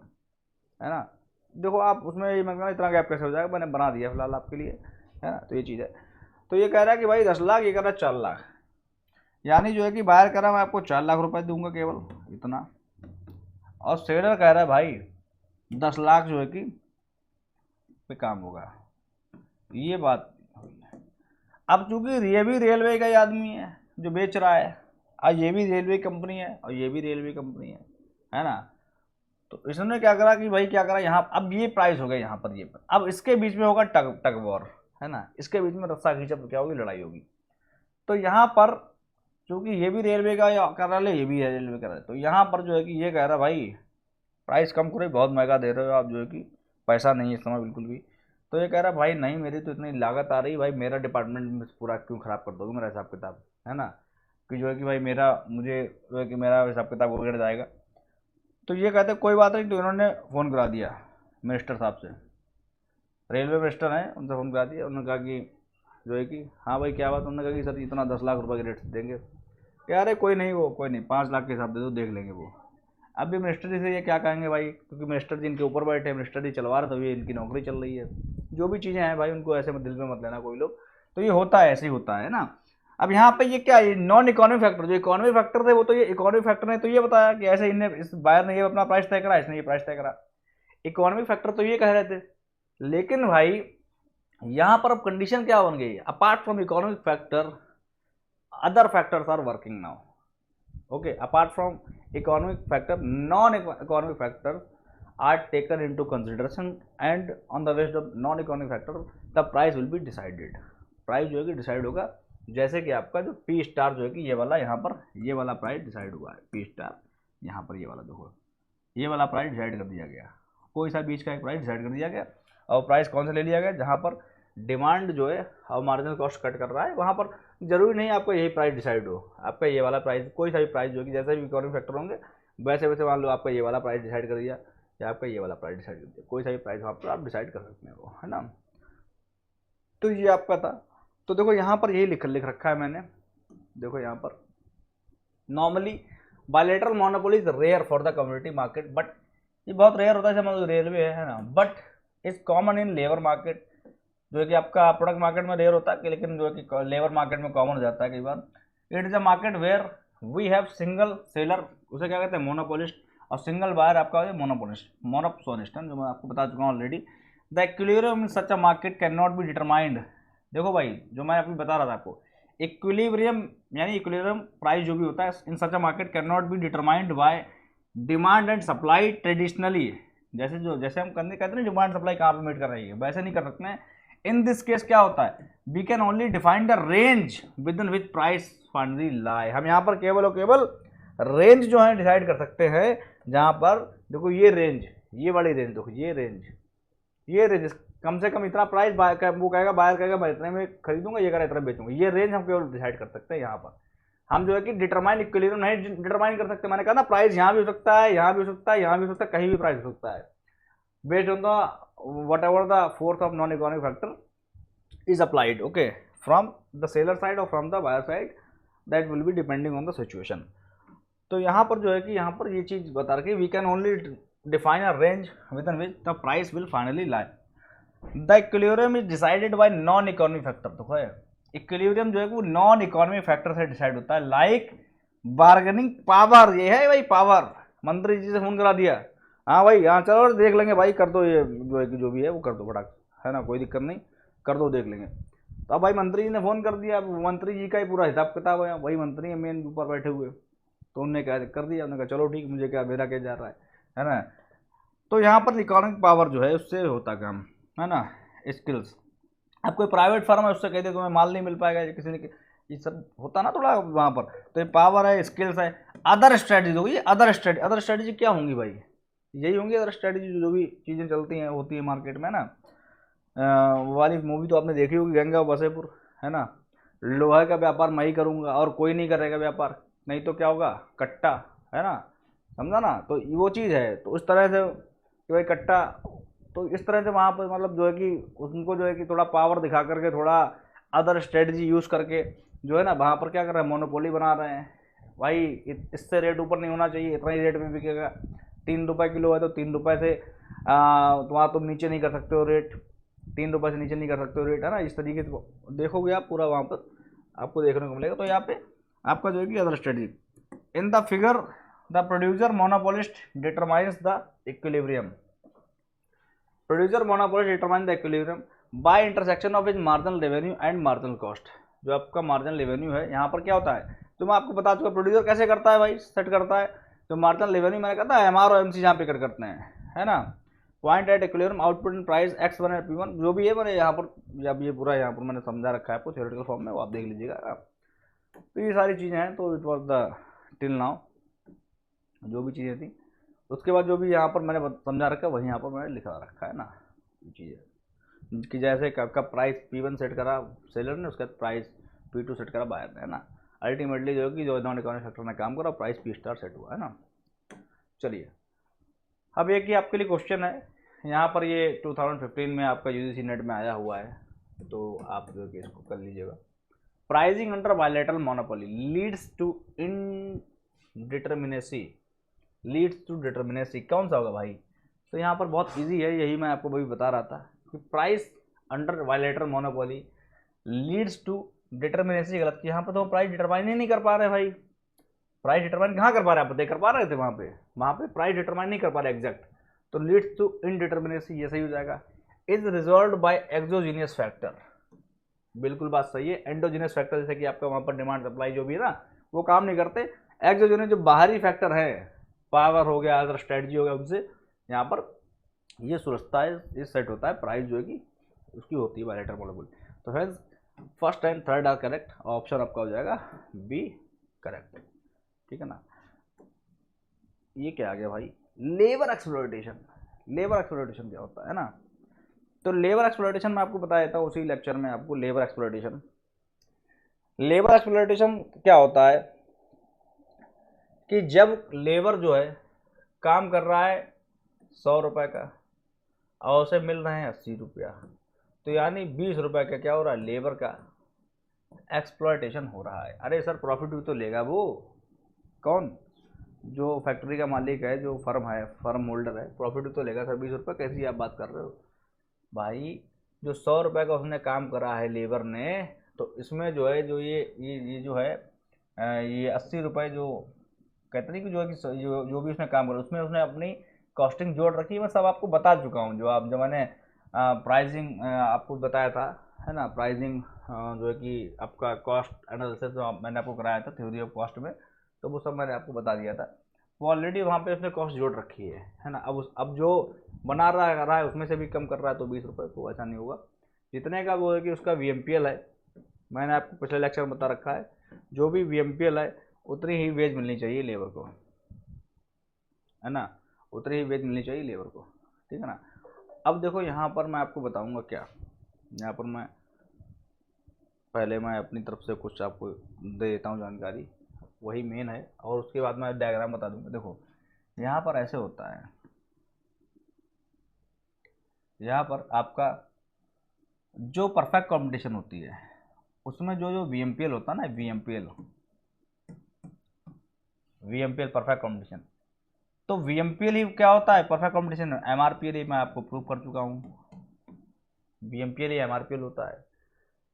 है ना। देखो आप उसमें ये मैं इतना गैप कैसे हो जाएगा, मैंने बना दिया फिलहाल आपके लिए, है ना। तो ये चीज़ है। तो ये कह रहा है कि भाई 10 लाख, ये कह रहा है 4 लाख, यानी जो है कि बायर कह रहा है मैं आपको 4 लाख रुपए दूंगा केवल इतना, और सेलर कह रहा है भाई 10 लाख जो है कि पे काम होगा। ये बात हुई है। अब चूंकि ये भी रेलवे का ही आदमी है जो बेच रहा है, और ये भी रेलवे कंपनी है और ये भी रेलवे कंपनी है ना। तो इसने क्या करा कि भाई क्या करा यहाँ, अब ये प्राइस हो गया यहाँ पर, ये पर अब इसके बीच में होगा टग वॉर, है ना। इसके बीच में रस्सा खींचा तो क्या होगी, लड़ाई होगी। तो यहाँ पर चूंकि ये भी रेलवे का कार्यालय, ये भी है रेलवे कार्यालय, तो यहाँ पर जो है कि ये कह रहा भाई प्राइस कम करो, बहुत महंगा दे रहे हो आप, जो है कि पैसा नहीं है इस समय बिल्कुल भी। तो ये कह रहा भाई नहीं, मेरी तो इतनी लागत आ रही भाई, मेरा डिपार्टमेंट में पूरा क्यों ख़राब कर दोगे मेरा हिसाब किताब, है ना। कि जो है कि भाई मुझे जो है कि मेरा हिसाब किताब उगड़ जाएगा। तो ये कहते कोई बात नहीं। तो इन्होंने फ़ोन करा दिया मिनिस्टर साहब से, रेलवे मिनिस्टर हैं, उनसे फ़ोन करा दिया। उन्होंने कहा कि जो है कि हाँ भाई क्या बात। उन्होंने कहा कि सर इतना 10 लाख रुपए के रेट देंगे। क्या अरे कोई नहीं, वो कोई नहीं, 5 लाख के हिसाब दे दो, देख लेंगे वो। अब भी मिनिस्टर जी से ये क्या कहेंगे भाई, क्योंकि मिनिस्टर जी इनके ऊपर बैठे हैं, मिनिस्टर जी चलवा रहे, तो ये इनकी नौकरी चल रही है। जो भी चीज़ें हैं भाई उनको ऐसे में दिल में मत लेना कोई लोग। तो ये होता है, ऐसे ही होता है ना। अब यहाँ पे ये क्या है, नॉन इकोनॉमिक फैक्टर, जो इकोनॉमिक फैक्टर थे वो तो ये इकोनॉमिक फैक्टर ने तो ये बताया कि ऐसे इनने, इस बायर ने ये अपना प्राइस तय करा, इसने ये प्राइस तय करा। इकोनॉमिक फैक्टर तो ये कह रहे थे, लेकिन भाई यहाँ पर अब कंडीशन क्या बन गई, apart from economic factor other factors are working now. okay, apart from economic factor, non-economic factors are taken into consideration, and on the basis of non-economic factor the price will be decided। Price जो है कि decide होगा, जैसे कि आपका जो P star जो है कि ये वाला यहाँ पर ये वाला प्राइस डिसाइड हुआ है, P स्टार यहाँ पर ये वाला देखो, ये वाला प्राइस डिसाइड कर दिया गया, कोई सा बीच का एक प्राइस डिसाइड कर दिया गया। और प्राइस कौन सा ले लिया गया, जहाँ पर डिमांड जो है और मार्जिनल कॉस्ट कट कर रहा है, वहाँ पर जरूरी नहीं आपका यही प्राइस डिसाइड हो, आपका ये वाला प्राइस, कोई सा भी प्राइस जो कि जैसे भी इकोनॉमिक फैक्टर होंगे वैसे वैसे मान लो आपका ये वाला प्राइस डिसाइड कर दिया या आपका ये वाला प्राइस डिसाइड कर दिया, कोई सा भी प्राइस वहाँ पर आप डिसाइड कर सकते हैं वो, है ना। तो ये आपका था। तो देखो यहाँ पर यही लिख रखा है मैंने, देखो यहाँ पर normally bilateral monopoly is rare for the community market, but ये बहुत रेयर होता है, जैसे मतलब रेलवे है ना, but is common in labour market, जो है कि आपका प्रोडक्ट मार्केट में रेयर होता है, लेकिन जो है कि लेबर मार्केट में कॉमन हो जाता है कई बार। It is a market where we have single seller, उसे क्या कहते हैं, मोनोपोलिस्ट, और सिंगल बायर आपका है मोनोपोलिस्ट, जो मैं आपको बता चुका हूँ already. The equilibrium in such a market can not be determined. देखो भाई जो मैं अभी बता रहा था आपको, इक्विलिब्रियम यानी इक्विलिब्रियम प्राइस जो भी होता है in such a market can not be determined by demand and supply traditionally. जैसे हम कहते हैं डिमांड सप्लाई कहाँ पर मीट कर रही है, वैसे नहीं कर सकते हैं। इन दिस केस क्या होता है, we can only define the range within which price finally lie. हम यहाँ पर केवल और केवल रेंज जो है डिसाइड कर सकते हैं, जहाँ पर देखो ये रेंज, ये वाली रेंज देखो, ये रेंज कम से कम इतना प्राइस वो कहेगा, बायर कहेगा मैं इतने में खरीदूंगा, ये करेगा इतना बेचूंगा, ये रेंज हम केवल डिसाइड कर सकते हैं। यहाँ पर हम जो है कि डिटरमाइन इक्विलिब्रियम नहीं डिटरमाइन कर सकते। मैंने कहा ना प्राइस यहाँ भी हो सकता है, यहाँ भी हो सकता है, यहाँ भी हो सकता है, कहीं भी प्राइस हो सकता है, based on the whatever the fourth of non-economic factor is applied, okay, from the seller side or from the buyer side, that will be depending on the situation। तो यहाँ पर जो है कि यहाँ पर ये चीज़ बता रखी, we can only define a range within which the price will finally lie। the equilibrium is decided by non-economic factor। तो है इक्विलिब्रियम जो है वो नॉन इकोनॉमिक फैक्टर से डिसाइड होता है, लाइक बार्गेनिंग पावर। ये है भाई पावर, मंत्री जी से फोन करा दिया, हाँ भाई यहाँ चलो और देख लेंगे भाई, कर दो ये जो है कि जो भी है वो कर दो फटाक, है ना, कोई दिक्कत नहीं, कर दो देख लेंगे। तो अब भाई मंत्री जी ने फ़ोन कर दिया, अब मंत्री जी का ही पूरा हिसाब किताब है, वही मंत्री है मेन ऊपर बैठे हुए, तो उनने क्या कर दिया, उन्होंने कहा चलो ठीक, मुझे क्या, मेरा क्या जा रहा है ना। तो यहाँ पर इकोनॉमिक पावर जो है उससे होता काम, है ना। स्किल्स, अब कोई प्राइवेट फर्म है उससे कह दे तुम्हें माल नहीं मिल पाएगा, किसी ने, ये सब होता ना थोड़ा वहाँ पर। तो ये पावर है, स्किल्स है। अदर स्ट्रेटजी होगी, अदर स्ट्रेटजी क्या होंगी भाई, यही होंगी अदर स्ट्रेटजी, जो भी चीज़ें चलती हैं होती है मार्केट में ना, वाली मूवी तो आपने देखी होगी, गंगा वसेपुर, है ना। लोहे का व्यापार मैं ही करूँगा और कोई नहीं करेगा व्यापार, नहीं तो क्या होगा, कट्टा, है ना, समझा ना। तो वो चीज़ है, तो उस तरह से कि भाई कट्टा, तो इस तरह से वहाँ पर मतलब जो है कि उनको जो है कि थोड़ा पावर दिखा करके, थोड़ा अदर स्ट्रेटजी यूज़ करके जो है ना, वहाँ पर क्या कर रहे हैं, मोनोपोली बना रहे हैं। भाई इससे रेट ऊपर नहीं होना चाहिए, इतना ही रेट में बिकेगा। 3 रुपये किलो है तो 3 रुपये से वहाँ तुम नीचे नहीं कर सकते हो रेट, 3 रुपये से नीचे नहीं कर सकते हो रेट, है ना। इस तरीके से देखोगे आप पूरा वहाँ पर आपको देखने को मिलेगा। तो यहाँ पे आपका जो है कि other strategy in the figure, the producer monopolist determines the equilibrium. Producer monopolist determine the equilibrium bye intersection of is marginal revenue and marginal cost. जो आपका मार्जिनल रेवेन्यू है, यहाँ पर क्या होता है, तो मैं आपको बता चुका प्रोड्यूसर कैसे करता है भाई, सेट करता है। तो मार्जिनल रेवेन्यू मैंने कहता है एमआर और एमसी जहाँ पे करते हैं, है ना। Point at equilibrium output and price x1 and p1, जो भी है मैंने यहाँ पर, जब ये पूरा यहाँ पर मैंने समझा रखा है आपको थ्योरेटिकल फॉर्म में, वो आप देख लीजिएगा। तो ये सारी चीज़ें हैं, तो it was the till now जो भी चीज़ें थी। उसके बाद जो भी यहाँ पर मैंने समझा रखा है वही यहाँ पर मैंने लिखा रखा है ना, ये चीज़ें कि जैसे आपका प्राइस P1 सेट करा सेलर ने, उसके बाद प्राइस P2 सेट करा बायर ने, है ना। अल्टीमेटली जो है कि जो नॉन इकोनॉमिक फैक्टर ने काम करा, प्राइस P स्टार सेट हुआ, है ना। चलिए, अब एक ही आपके लिए क्वेश्चन है यहाँ पर, ये 2015 में आपका यूजीसी नेट में आया हुआ है, तो आप जो कि इसको कर लीजिएगा। Pricing under bilateral monopoly leads to indeterminacy, leads to determinacy कौन सा होगा भाई। तो यहाँ पर बहुत इजी है, यही मैं आपको अभी बता रहा था कि price under bilateral monopoly leads to determinacy गलत की। यहाँ पर तो प्राइस डिटरमाइन ही नहीं कर पा रहे भाई। प्राइस डिटरमाइन कहाँ कर पा रहे हैं, आप देख कर पा रहे थे वहाँ पे प्राइस डिटरमाइन नहीं कर पा रहे एग्जैक्ट, तो लीड्स टू इनडिटरमिनेसी, ये सही हो जाएगा। Is resolve by exogenous factor, बिल्कुल बात सही है। एंडोजीनियस फैक्टर जैसे कि आपका वहाँ पर डिमांड सप्लाई जो भी है ना, वो काम नहीं करते। एक्सोजीनियस जो बाहरी फैक्टर है, पावर हो गया, अदर स्ट्रेटजी हो गया, उनसे यहाँ पर ये सुरक्षता है, ये सेट होता है, प्राइस जो है कि उसकी होती है बायलैटरल मोनोपोली। तो friends first and third are correct, option आपका हो जाएगा बी करेक्ट, ठीक है ना। ये क्या आ गया भाई, लेबर एक्सप्लॉयटेशन। लेबर एक्सप्लॉयटेशन क्या होता है ना, तो लेबर एक्सप्लॉयटेशन मैं आपको बता देता हूँ उसी लेक्चर में आपको। लेबर एक्सप्लॉयटेशन, लेबर एक्सप्लॉयटेशन क्या होता है कि जब लेबर जो है काम कर रहा है 100 रुपये का और उसे मिल रहे हैं 80 रुपया, तो यानी 20 रुपये का क्या हो रहा है, लेबर का एक्सप्लॉयटेशन हो रहा है। अरे सर प्रॉफिट भी तो लेगा वो, कौन, जो फैक्ट्री का मालिक है, जो फर्म है, फर्म होल्डर है, प्रॉफिट भी तो लेगा सर। 20 रुपये कैसी आप बात कर रहे हो भाई, जो 100 रुपये का उसने काम करा है लेबर ने, तो इसमें जो है, जो ये जो है ये 80 रुपये जो कहते नहीं कि जो है कि जो भी उसने काम करा, उसमें उसने अपनी कॉस्टिंग जोड़ रखी है। मैं सब आपको बता चुका हूँ, जो मैंने प्राइसिंग आपको बताया था, है ना। प्राइसिंग जो है कि आपका कॉस्ट एनालिसिस जो मैंने आपको कराया था थ्योरी ऑफ कॉस्ट में, तो वो सब मैंने आपको बता दिया था। वो ऑलरेडी वहाँ पे उसने कॉस्ट जोड़ रखी है ना। अब जो बना रहा है उसमें से भी कम कर रहा है, तो 20 रुपये, तो ऐसा नहीं होगा। जितने का वो है कि उसका VMPL है, मैंने आपको पिछले लेक्चर में बता रखा है, जो भी VMPL है उतनी ही वेज मिलनी चाहिए लेबर को, है ना, उतनी ही वेज मिलनी चाहिए लेबर को, ठीक है ना। अब देखो यहाँ पर मैं आपको बताऊँगा क्या, यहाँ पर मैं पहले मैं अपनी तरफ से कुछ आपको दे देता हूँ जानकारी, वही मेन है, और उसके बाद मैं डायग्राम बता दूंगा। देखो यहाँ पर ऐसे होता है, यहाँ पर आपका जो परफेक्ट कंपटीशन होती है उसमें जो जो VMPL होता है ना, VMPL परफेक्ट कंपटीशन, तो VMPL ही क्या होता है परफेक्ट कंपटीशन। MRPL ही मैं आपको प्रूव कर चुका हूँ, VMPL ही MRPL होता है।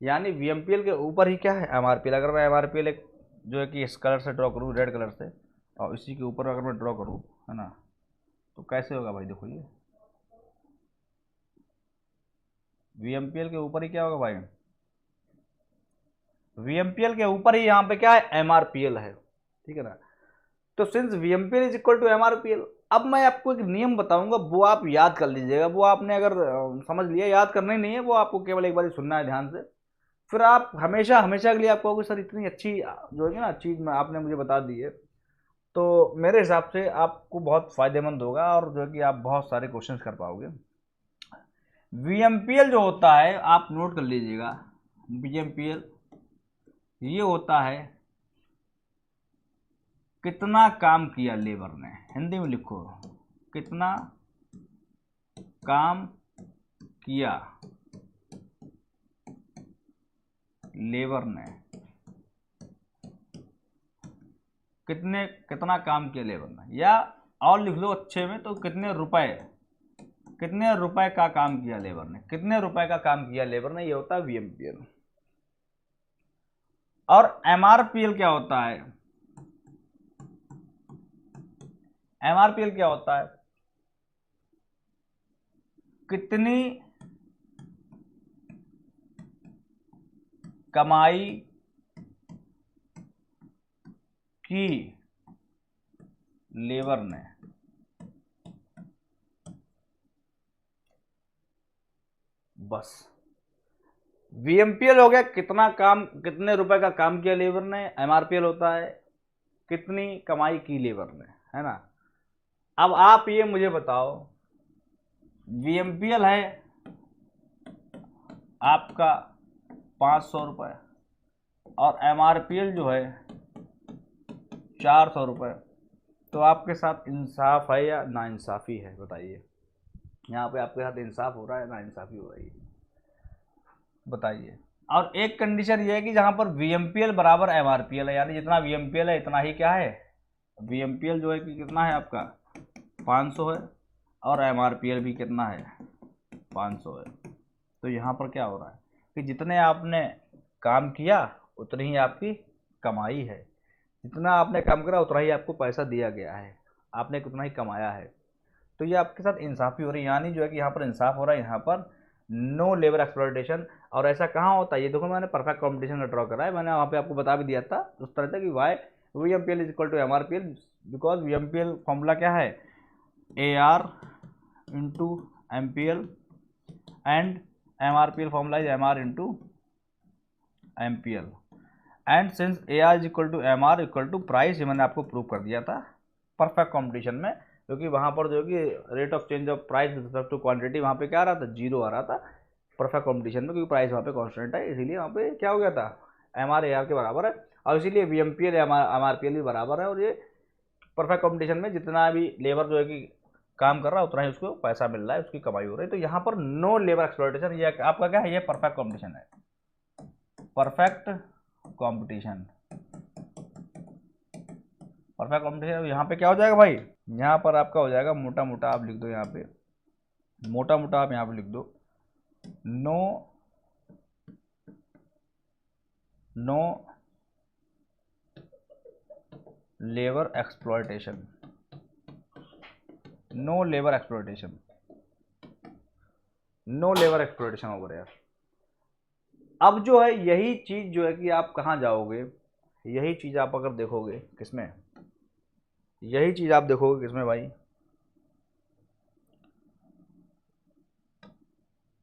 यानी VMPL के ऊपर ही क्या है, MRPL। अगर मैं MRPL एक जो है कि इस कलर से ड्रॉ करूँ, रेड कलर से, और इसी के ऊपर अगर मैं ड्रॉ करूँ, है ना, तो कैसे होगा भाई, देखो ये VMPL के ऊपर ही क्या होगा भाई, VMPL के ऊपर ही यहाँ पे क्या है, MRPL है, ठीक है ना। तो since VMPL is equal to MRPL, अब मैं आपको एक नियम बताऊंगा, वो आप याद कर लीजिएगा। वो आपने अगर समझ लिया, याद करना ही नहीं है, वो आपको केवल एक बार सुनना है ध्यान से, फिर आप हमेशा हमेशा के लिए आप कहोगे सर इतनी अच्छी जो है ना चीज़ में आपने मुझे बता दी है, तो मेरे हिसाब से आपको बहुत फ़ायदेमंद होगा, और जो है कि आप बहुत सारे क्वेश्चंस कर पाओगे। VMPL जो होता है आप नोट कर लीजिएगा, VMPL ये होता है कितना काम किया लेबर ने, हिंदी में लिखो कितना काम किया लेबर ने, कितना काम किया लेबर ने, या और लिख लो अच्छे में तो कितने रुपए का काम किया लेबर ने, कितने रुपए का काम किया लेबर ने, ये होता है VMPL। और MRPL क्या होता है? MRPL क्या होता है? कितनी कमाई की लेबर ने, बस। VMPL हो गया कितने रुपए का काम किया लेबर ने, MRPL होता है कितनी कमाई की लेबर ने, है ना। अब आप ये मुझे बताओ, VMPL है आपका 500 रुपये और MRPL जो है 400 रुपये, तो आपके साथ इंसाफ है या नाइंसाफ़ी है, बताइए। यहाँ पे आपके साथ इंसाफ हो रहा है, नाइंसाफ़ी हो रही है, बताइए। और एक कंडीशन ये है कि जहाँ पर VMPL बराबर MRPL है, यानी जितना VMPL है इतना ही क्या है, VMPL जो है कि कितना है आपका 500 है और MRPL भी कितना है 500 है। तो यहाँ पर क्या हो रहा है कि जितने आपने काम किया उतनी ही आपकी कमाई है, जितना आपने काम करा उतना ही आपको पैसा दिया गया है, आपने कितना ही कमाया है। तो ये आपके साथ इंसाफ़ी हो रही है, यानी जो है कि यहाँ पर इंसाफ हो रहा है, यहाँ पर नो लेबर एक्सप्लॉयटेशन। और ऐसा कहाँ होता है, ये देखो मैंने परफेक्ट कॉम्पिटिशन का ड्रॉ करा है, मैंने वहाँ पे आपको बता भी दिया था उस तरह से कि why VMPL is equal to MRPL, because VMPL formula क्या है, AR into MPL and MRPL formula is MR into MPL and since AR is equal to MR equal to price, ये मैंने आपको प्रूव कर दिया था परफेक्ट कॉम्पिटिशन में, क्योंकि वहाँ पर जो कि rate of change of price with respect to quantity वहाँ पे क्या आ रहा था, 0 आ रहा था परफेक्ट कॉम्पिटिशन में, क्योंकि प्राइस वहाँ पे कांस्टेंट है, इसीलिए वहाँ पे क्या हो गया था, MR AR के बराबर है, और इसीलिए VMPL MRPL भी बराबर है। और ये परफेक्ट कॉम्पिटिशन में जितना भी लेबर जो है कि काम कर रहा है उतना ही उसको पैसा मिल रहा है, उसकी कमाई हो रही है। तो यहाँ पर नो लेबर एक्सप्लॉयटेशन, ये आपका क्या है, ये परफेक्ट कॉम्पिटिशन है, परफेक्ट कॉम्पिटिशन, परफेक्ट कॉम्पिटिशन। यहाँ पे क्या हो जाएगा भाई, यहाँ पर आपका हो जाएगा मोटा मोटा, आप लिख दो यहाँ पे मोटा मोटा, आप यहाँ पे लिख दो no labour exploitation, no labour exploitation, no labour exploitation over यार। अब जो है यही चीज़ जो है कि आप कहाँ जाओगे, यही चीज़ आप अगर देखोगे किसमें, यही चीज़ आप देखोगे किसमें भाई,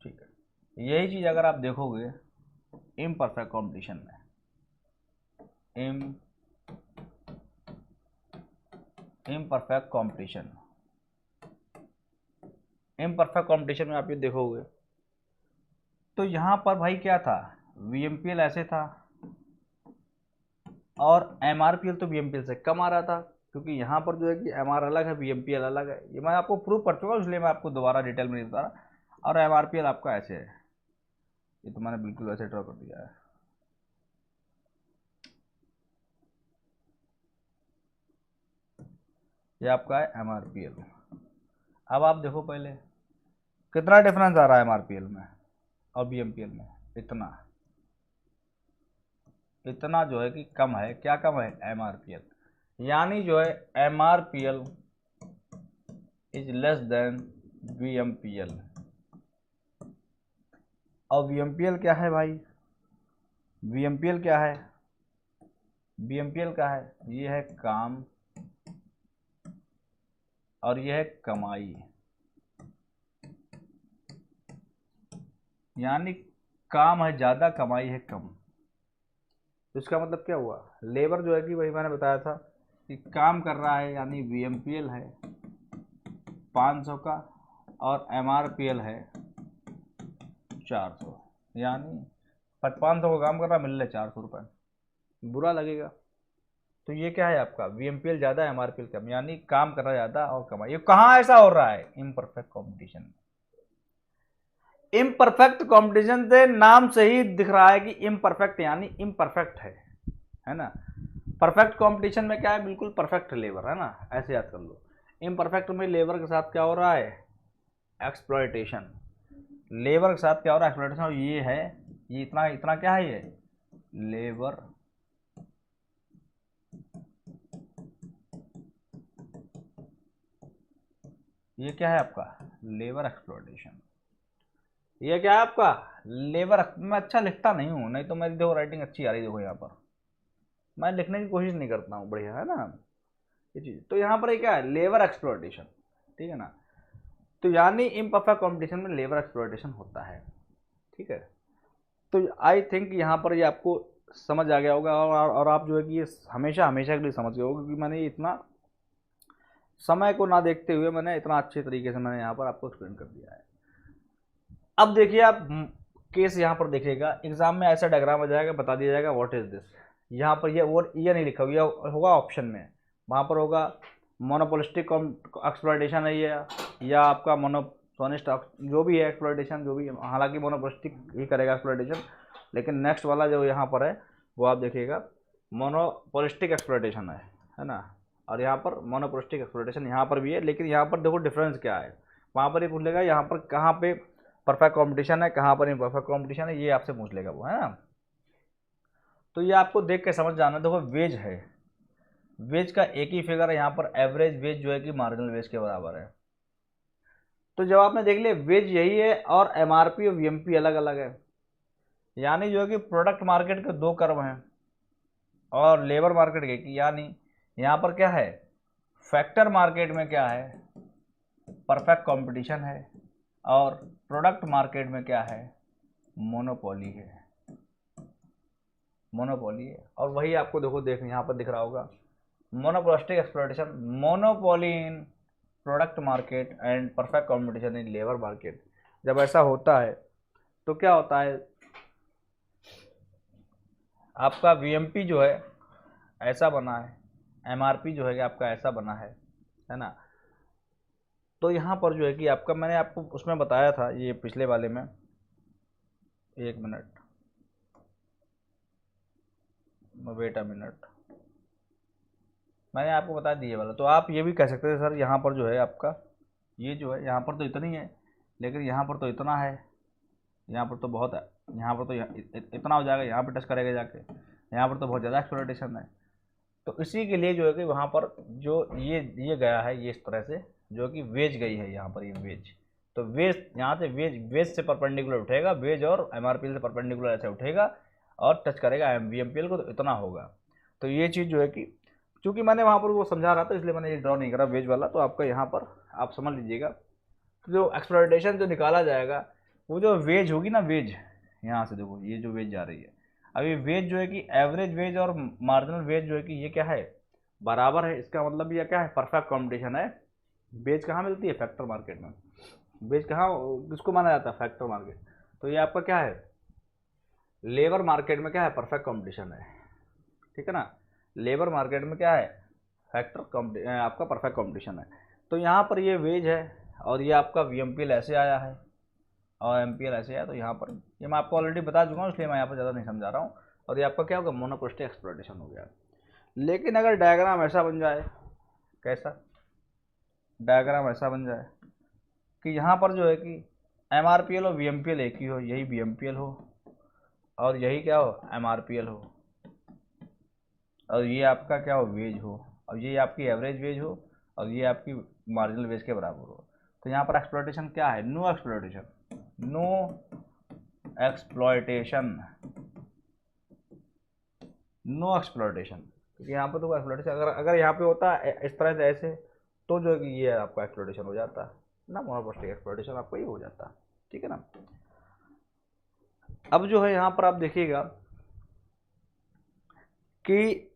ठीक है, यही चीज़ अगर आप देखोगे इम्परफेक्ट कॉम्पिटिशन में, इम्परफेक्ट कॉम्पिटिशन, इम्परफेक्ट कॉम्पिटिशन में आप ये देखोगे तो यहाँ पर भाई क्या था, VMPL ऐसे था और MRPL तो VMPL से कम आ रहा था, क्योंकि यहाँ पर जो है कि MR अलग है, VMPL अलग है, ये मैं आपको प्रूव कर चुका हूँ, इसलिए मैं आपको दोबारा डिटेल में नहीं बता रहा। और MRPL आपका ऐसे है, ये तो मैंने बिल्कुल वैसे ड्रॉ कर दिया है, ये आपका है MRPL। अब आप देखो पहले कितना डिफरेंस आ रहा है MRPL में और VMPL में, इतना जो है कि कम है, क्या कम है, MRPL, यानी जो है MRPL is less than VMPL। और VMPL क्या है भाई, VMPL क्या है, VMPL का है, ये है काम और ये है कमाई, यानी काम है ज़्यादा, कमाई है कम। तो इसका मतलब क्या हुआ, लेबर जो है कि वही मैंने बताया था कि काम कर रहा है, यानी VMPL है 500 का और MRPL है 400, यानी 500 का काम कर रहा, मिल रहे 400 रुपये, बुरा लगेगा। तो ये क्या है आपका, VMPL ज़्यादा है MRPL कम, यानी काम कर रहा ज़्यादा और कमाई। ये कहाँ ऐसा हो रहा है, इम्परफेक्ट कॉम्पिटिशन। इम्परफेक्ट कॉम्पिटिशन से नाम से ही दिख रहा है कि इम्परफेक्ट यानी इम्परफेक्ट है ना। परफेक्ट कंपटीशन में क्या है, बिल्कुल परफेक्ट लेबर है ना, ऐसे याद कर लो। इम्परफेक्ट में लेबर के साथ क्या हो रहा है, एक्सप्लॉयटेशन। लेबर के साथ क्या हो रहा है, एक्सप्लॉयटेशन। और ये है, ये इतना इतना क्या है, ये लेबर ये क्या है आपका, लेबर एक्सप्लॉयटेशन। ये क्या है आपका, लेबर। मैं अच्छा लिखता नहीं हूँ, नहीं तो मेरी देखो राइटिंग अच्छी आ रही है, देखो यहाँ पर मैं लिखने की कोशिश नहीं करता हूँ, बढ़िया है ना ये चीज़। तो यहाँ पर ये क्या है, लेबर एक्सप्लॉयटेशन, ठीक है ना। तो यानी इम्परफेक्ट कंपटीशन में लेबर एक्सप्लॉयटेशन होता है, ठीक है। तो आई थिंक यहाँ पर ये आपको समझ आ गया होगा, और आप जो है कि ये हमेशा हमेशा के लिए समझ गए होगा, क्योंकि मैंने ये इतना समय को ना देखते हुए मैंने इतना अच्छे तरीके से मैंने यहाँ पर आपको एक्सप्लेन कर दिया है। अब देखिए आप केस यहाँ पर देखिएगा, एग्जाम में ऐसा डायग्राम आ जाएगा, बता दिया जाएगा व्हाट इज दिस। यहाँ पर ये नहीं लिखा हुआ, होगा ऑप्शन में, वहाँ पर होगा मोनोपोलिस्टिक एक्सप्लॉयटेशन है ये, या आपका मोनोसोनिस्ट, जो भी है एक्सप्लॉयटेशन, जो भी, हालांकि मोनोपोलिस्टिक ही करेगा एक्सप्लॉयटेशन, लेकिन नेक्स्ट वाला जो यहाँ पर है वो आप देखिएगा मोनोपोलिस्टिक एक्सप्लॉयटेशन है ना। और यहाँ पर मोनोपोलिस्टिक एक्सप्लॉयटेशन यहाँ पर भी है, लेकिन यहाँ पर देखो डिफरेंस क्या है, वहाँ पर ये पूछ लेगा यहाँ पर कहाँ पे परफेक्ट कंपटीशन है, कहाँ पर इम्परफेक्ट कंपटीशन है, ये आपसे पूछ लेगा वो, है ना। तो ये आपको देख के समझ जाना। देखो वेज है, वेज का एक ही फिगर है यहाँ पर, एवरेज वेज जो है कि मार्जिनल वेज के बराबर है। तो जब आपने देख लिया वेज यही है और MRP और VMP अलग अलग है, यानी जो है कि प्रोडक्ट मार्केट के दो कर्व हैं और लेबर मार्केट के, यानी यहाँ पर क्या है, फैक्टर मार्केट में क्या है, परफेक्ट कंपटीशन है, और प्रोडक्ट मार्केट में क्या है, मोनोपोली है, मोनोपोली है। और वही आपको देखो यहाँ पर दिख रहा होगा, monopolistic exploitation, monopoly in product market and perfect competition in labour market. जब ऐसा होता है तो क्या होता है, आपका VMP जो है ऐसा बना है, MRP जो है कि आपका ऐसा बना है ना। तो यहाँ पर जो है कि आपका, मैंने आपको उसमें बताया था ये पिछले वाले में, एक मिनट, वेट अ मिनट, मैंने आपको बता दिया वाला। तो आप ये भी कह सकते थे सर यहाँ पर जो है आपका, ये जो है यहाँ पर तो इतनी है, लेकिन यहाँ पर तो इतना है, यहाँ पर तो बहुत है, यहाँ पर तो इतना हो जाएगा, यहाँ पर टच करेगा जाके, यहाँ पर तो बहुत ज़्यादा एक्सप्लॉयटेशन है। तो इसी के लिए जो है कि वहाँ पर जो ये गया है, ये इस तरह से जो कि वेज गई है यहाँ पर, ये वेज। तो वेज यहाँ से वेज से परपेंडिकुलर उठेगा, वेज और MRPL से परपेंडिकुलर ऐसे उठेगा और टच करेगा VMPL को, तो इतना होगा। तो ये चीज़ जो है कि चूँकि मैंने वहाँ पर वो समझा रहा था, इसलिए मैंने ये ड्रॉ नहीं करा वेज वाला। तो आपका यहाँ पर आप समझ लीजिएगा, तो जो एक्सप्लॉयटेशन जो निकाला जाएगा वो जो वेज होगी ना, वेज यहाँ से देखो, ये जो वेज जा रही है, अभी वेज जो है कि एवरेज वेज और मार्जिनल वेज जो है कि ये क्या है, बराबर है। इसका मतलब ये क्या है, परफेक्ट कंपटीशन है। वेज कहाँ मिलती है, फैक्टर मार्केट में। वेज कहाँ, किसको माना जाता है, फैक्टर मार्केट। तो ये आपका क्या है, लेबर मार्केट में क्या है, परफेक्ट कंपटीशन है, ठीक है ना। लेबर मार्केट में क्या है, फैक्टर आपका परफेक्ट कंपटीशन है। तो यहाँ पर ये वेज है और ये आपका VMPL ऐसे आया है और MPL ऐसे है। तो यहाँ पर ये मैं आपको ऑलरेडी बता चुका हूँ, इसलिए मैं यहाँ पर ज़्यादा नहीं समझा रहा हूँ। और ये आपका क्या होगा, मोनोपोलिस्टिक एक्सप्लॉयटेशन हो गया। लेकिन अगर डायग्राम ऐसा बन जाए, कैसा डायग्राम ऐसा बन जाए कि यहाँ पर जो है कि MRPL और VMPL एक ही हो, यही VMPL हो और यही क्या हो, MRPL हो, और ये आपका क्या हो, वेज हो, और ये आपकी एवरेज वेज हो, और ये आपकी मार्जिनल वेज के बराबर हो। तो यहाँ पर एक्सप्लॉयटेशन क्या है, no exploitation, no exploitation, no exploitation. क्योंकि यहाँ पर तो एक्सप्लॉयटेशन अगर यहाँ पे होता इस तरह से ऐसे, तो जो है कि ये आपका एक्सप्लॉयटेशन हो जाता ना, मोनोपोलिस्टिक एक्सप्लॉयटेशन आपका ये हो जाता, ठीक है ना। अब जो है यहाँ पर आप देखिएगा कि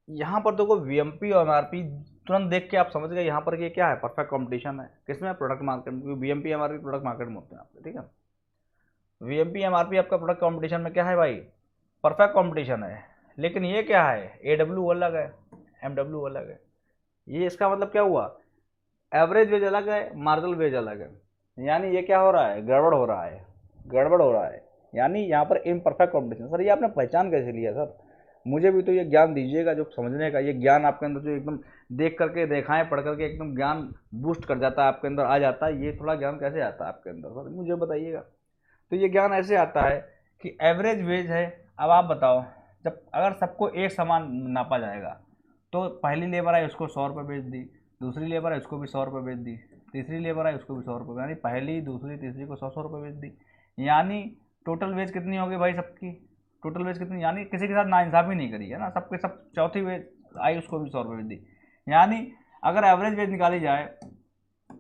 यहाँ पर देखो VMP और MRP तुरंत देख के आप समझ गए यहाँ पर कि क्या है, परफेक्ट कंपटीशन है। किसमें, प्रोडक्ट मार्केट में। VMP MRP प्रोडक्ट मार्केट में होते हैं आपके, ठीक है। वीएमपी एमआरपी आपका प्रोडक्ट कंपटीशन में क्या है भाई, परफेक्ट कंपटीशन है। लेकिन ये क्या है, एडब्ल्यू अलग है, एमडब्ल्यू अलग है। ये इसका मतलब क्या हुआ, एवरेज वेज अलग है, मार्जिनल वेज अलग है। यानी ये क्या हो रहा है, गड़बड़ हो रहा है, गड़बड़ हो रहा है। यानी यहाँ पर इम्परफेक्ट कंपटीशन। सर ये आपने पहचान कैसे लिया सर, मुझे भी तो ये ज्ञान दीजिएगा जो समझने का, ये ज्ञान आपके अंदर जो एकदम देख करके रेखाएं पढ़ करके एकदम ज्ञान बूस्ट कर जाता है, आपके अंदर आ जाता है, ये थोड़ा ज्ञान कैसे आता है आपके अंदर सर, मुझे बताइएगा। तो ये ज्ञान ऐसे आता है कि एवरेज वेज है। अब आप बताओ, जब अगर सबको एक समान नापा जाएगा तो पहली लेबर आई उसको 100 रुपये बेच दी, दूसरी लेबर आई उसको भी 100 रुपये बेच दी, तीसरी लेबर आई उसको भी 100 रुपये, यानी पहली दूसरी तीसरी को 100 रुपये बेच दी। यानी टोटल वेज कितनी होगी भाई सबकी, टोटल वेज कितनी, यानी किसी के साथ नाइंसाफ़ी नहीं करी है ना, सबके सब चौथी वेज आई उसको भी 100 रुपये बेच दी। यानी अगर एवरेज वेज निकाली जाए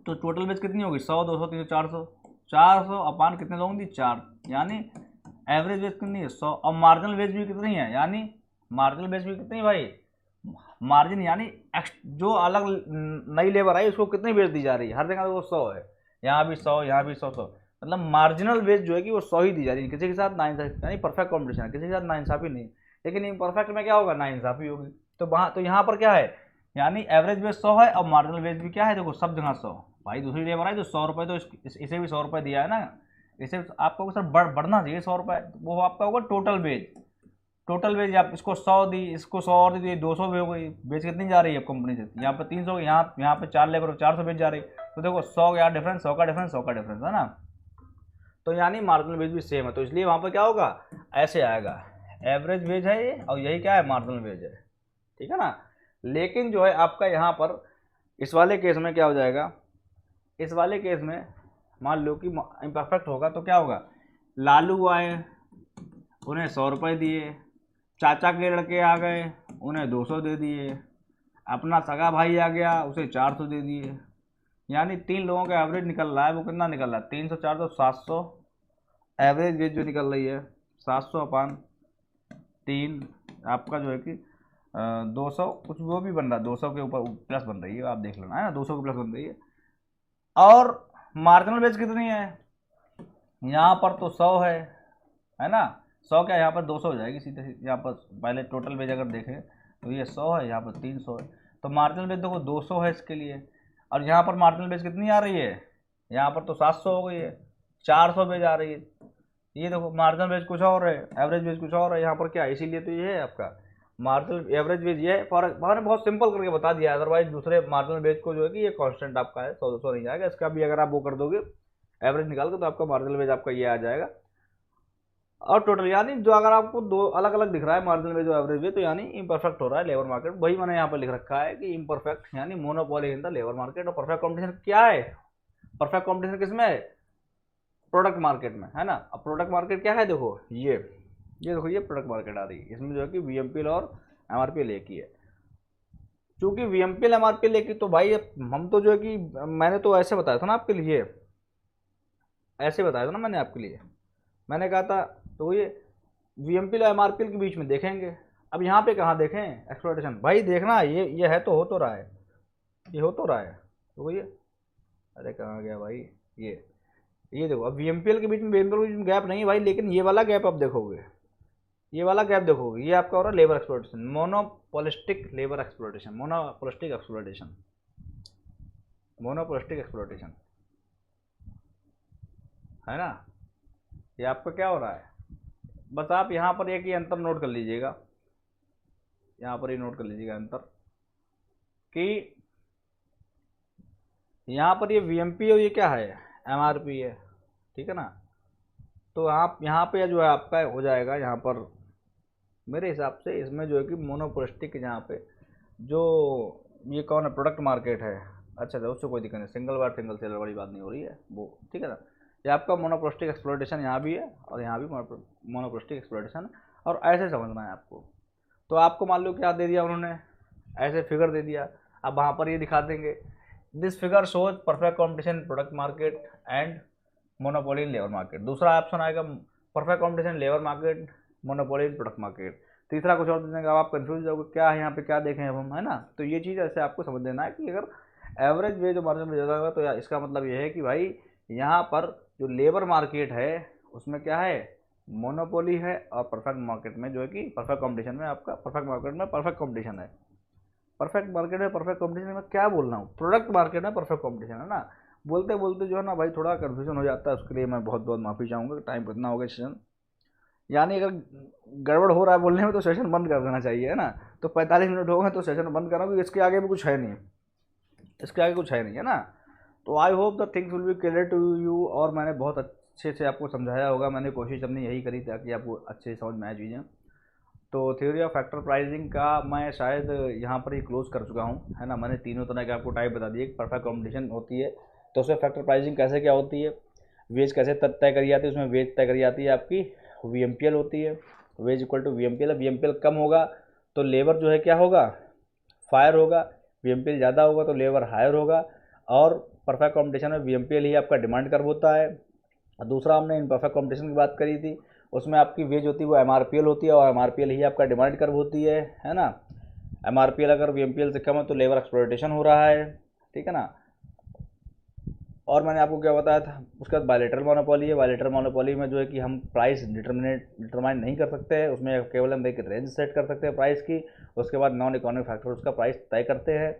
तो टोटल वेज कितनी होगी, 100 200 300 400, 400 अपान कितने लोगों की 4, यानी एवरेज वेज कितनी है 100। और मार्जिनल वेज भी कितनी है, यानी मार्जिनल वेज भी कितनी है भाई, मार्जिन यानी जो अलग नई लेबर आई उसको कितनी बेच दी जा रही है, हर जगह वो 100 है, यहाँ भी 100 यहाँ भी 100, मतलब मार्जिनल वेज जो है कि वो 100 ही दी जा रही है, किसी के साथ नाइंसाफ़ी, यानी परफेक्ट कॉम्पिटिशन है, किसी के साथ नाइंसाफ़ी नहीं। लेकिन इम्परफेक्ट में क्या होगा, नाइंसाफ़ी होगी। तो वहाँ तो यहाँ पर क्या है, यानी एवरेज वेज 100 है और मार्जिनल वेज भी क्या है, देखो सब जगह 100। भाई दूसरी लेबर आई तो 100 रुपये, तो इसे भी 100 रुपये दिया है ना, इसे आपको सर बढ़ना चाहिए 100 रुपये, वो आपका होगा टोटल वेज। टोटल वेज आप इसको 100 दी, इसको 100 और दी, 200 भी हो गई, बेच कितनी जा रही है कंपनी से, यहाँ पे 300, यहाँ पे 4 लेबर 400 बेच जा रही। तो देखो 100 का डिफरेंस, 100 का डिफरेंस, 100 का डिफरेंस है ना। तो यानी मार्जिनल वेज भी सेम है, तो इसलिए वहाँ पर क्या होगा, ऐसे आएगा, एवरेज वेज है ये और यही क्या है, मार्जिनल वेज है, ठीक है ना। लेकिन जो है आपका यहाँ पर इस वाले केस में क्या हो जाएगा, इस वाले केस में मान लो कि इम्परफेक्ट होगा तो क्या होगा, लालू आए उन्हें 100 रुपये दिए, चाचा के लड़के आ गए उन्हें 200 दे दिए, अपना सगा भाई आ गया उसे 400 दे दिए। यानी 3 लोगों का एवरेज निकल रहा है, वो कितना निकल रहा है, 300 400 700, एवरेज वेज जो निकल रही है 700 अपान 3, आपका जो है कि 200 कुछ वो भी बन रहा है, 200 के ऊपर प्लस बन रही है, आप देख लेना है ना, 200 के प्लस बन रही है। और मार्जिनल वेज कितनी है, यहाँ पर तो 100 है ना, 100 क्या, यहाँ पर 200 हो जाएगी सीधे, यहाँ पर पहले टोटल वेज अगर देखें तो ये 100 है, यहाँ पर 300 है, तो मार्जिनल वेज देखो 200 है इसके लिए। और यहाँ पर मार्जिनल वेज कितनी आ रही है, यहाँ पर तो 700 हो गई है, 400 वेज आ रही है। ये देखो मार्जिनल वेज कुछ और है, एवरेज वेज कुछ और है, यहाँ पर क्या है, इसीलिए तो ये है आपका मार्जिनल एवरेज वेज ये है। फॉर मैंने बहुत सिंपल करके बता दिया, अदरवाइज दूसरे मार्जिनल वेज को जो है कि ये कांस्टेंट आपका है, 100 200 नहीं जाएगा, इसका भी अगर आप वो कर दोगे एवरेज निकाल के तो आपका मार्जिनल वेज आपका ये आ जाएगा। और टोटल यानी जो अगर आपको दो अलग अलग दिख रहा है मार्जिनल वेज और एवरेज वेज, तो यानी इम्परफेक्ट हो रहा है लेबर मार्केट। वही मैंने यहाँ पर लिख रखा है कि इम्परफेक्ट यानी monopoly in the labour market. और परफेक्ट कॉम्पिटिशन क्या है, परफेक्ट कॉम्पिटिशन किसमें है, प्रोडक्ट मार्केट में, है ना। अब प्रोडक्ट मार्केट क्या है, देखो ये देखो ये प्रोडक्ट मार्केट आ रही है, इसमें जो है कि वीएमपीएल और एमआरपीएल एक ही है। चूंकि वीएमपीएल एमआरपीएल एक ही, तो भाई हम तो जो है कि मैंने तो ऐसे बताया था ना आपके लिए, ऐसे बताया था ना मैंने आपके लिए, मैंने कहा था तो ये वीएमपीएल और एमआरपीएल के बीच में देखेंगे। अब यहाँ पे कहाँ देखें एक्सप्लोइटेशन, भाई देखना ये है तो हो तो रहा है, ये हो तो रहा है, तो ये अरे कहाँ गया भाई, ये देखो अब वीएमपीएल के बीच में वीएमपीएल के बीच में गैप नहीं है भाई, लेकिन ये वाला गैप आप देखोगे, ये वाला गैप देखोगे, ये आपका हो रहा है labour exploitation, monopolistic labour exploitation, monopolistic exploitation, monopolistic exploitation, है ना। ये आपका क्या हो रहा है, बस आप यहाँ पर एक ही अंतर नोट कर लीजिएगा, यहाँ पर ही नोट कर लीजिएगा अंतर कि यहाँ पर ये वीएमपी और ये क्या है एमआरपी है, ठीक है ना। तो आप यहाँ पे जो है आपका हो जाएगा, यहाँ पर मेरे हिसाब से इसमें जो है कि मोनोपोलिस्टिक, यहाँ पे जो ये कौन है प्रोडक्ट मार्केट है, अच्छा उससे कोई दिक्कत नहीं, सिंगल बार सिंगल सेलर वाली बात नहीं हो रही है वो, ठीक है ना। ये आपका मोनोपोलिस्टिक एक्सप्लॉइटेशन यहाँ भी है और यहाँ भी मोनोपोलिस्टिक एक्सप्लॉइटेशन है, और ऐसे समझना है आपको। तो आपको मान लो क्या दे दिया उन्होंने, ऐसे फिगर दे दिया, अब वहाँ पर ये दिखा देंगे this figure shows perfect competition product market and monopoly labour market. दूसरा ऑप्शन आएगा perfect competition labour market monopoly product market. तीसरा कुछ और दे देंगे, अब आप कंफ्यूज जाओगे क्या है यहाँ पे क्या देखें अब हम, है ना। तो ये चीज़ ऐसे आपको समझ लेना है कि अगर एवरेज वेज और मार्जिन में ज़्यादा होगा तो इसका मतलब ये है कि भाई यहाँ पर जो लेबर मार्केट है उसमें क्या है, मोनोपोली है, और परफेक्ट मार्केट में जो है कि परफेक्ट कंपटीशन में आपका परफेक्ट मार्केट में परफेक्ट कंपटीशन है। परफेक्ट मार्केट में परफेक्ट कंपटीशन में क्या बोल रहा हूँ, प्रोडक्ट मार्केट में परफेक्ट कंपटीशन है ना। बोलते बोलते जो है ना भाई थोड़ा कन्फ्यूजन हो जाता है, उसके लिए मैं बहुत बहुत माफ़ी चाहूँगा। टाइम कितना हो गया सेशन, यानी अगर गड़बड़ हो रहा है बोलने में तो सेशन बंद कर देना चाहिए, है ना। तो 45 मिनट हो गए तो सेशन बंद करा, क्योंकि इसके आगे भी कुछ है नहीं, इसके आगे कुछ है नहीं, है ना। तो I hope the things will be clear to you, और मैंने बहुत अच्छे से आपको समझाया होगा। मैंने कोशिश अपनी यही करी ताकि आपको अच्छे से समझ में आए चीज़ें। तो थ्योरी ऑफ फैक्टर प्राइसिंग का मैं शायद यहाँ पर ही क्लोज कर चुका हूँ, है ना। मैंने तीनों तरह के आपको टाइप बता दिए। परफेक्ट कॉम्पिटिशन होती है तो उसमें फैक्टर प्राइसिंग कैसे क्या होती है, वेज कैसे तय करी जाती है, उसमें वेज तय करी जाती है आपकी वीएमपीएल होती है। वेज इक्वल टू वीएमपीएल, वीएमपीएल कम होगा तो लेबर जो है क्या होगा, फायर होगा। वीएमपीएल ज़्यादा होगा तो लेबर हायर होगा। और परफेक्ट कॉम्पिटिशन में वीएमपीएल ही आपका डिमांड कर्व होता है। दूसरा हमने इन परफेक्ट कॉम्पिटिशन की बात करी थी, उसमें आपकी वेज होती है वो एमआरपीएल होती है, और एमआरपीएल ही आपका डिमांड कर्व होती है ना। एमआरपीएल अगर वीएमपीएल से कम है तो लेबर एक्सप्लॉयटेशन हो रहा है, ठीक है ना। और मैंने आपको क्या बताया था, उसके बाद बायलेटरल मोनोपोली है। बायलेटरल मोनोपोली में जो है कि हम प्राइस डिटरमाइन नहीं कर सकते हैं, उसमें केवल हम एक रेंज सेट कर सकते हैं प्राइस की। उसके बाद नॉन इकोनॉमिक फैक्टर उसका प्राइस तय करते हैं।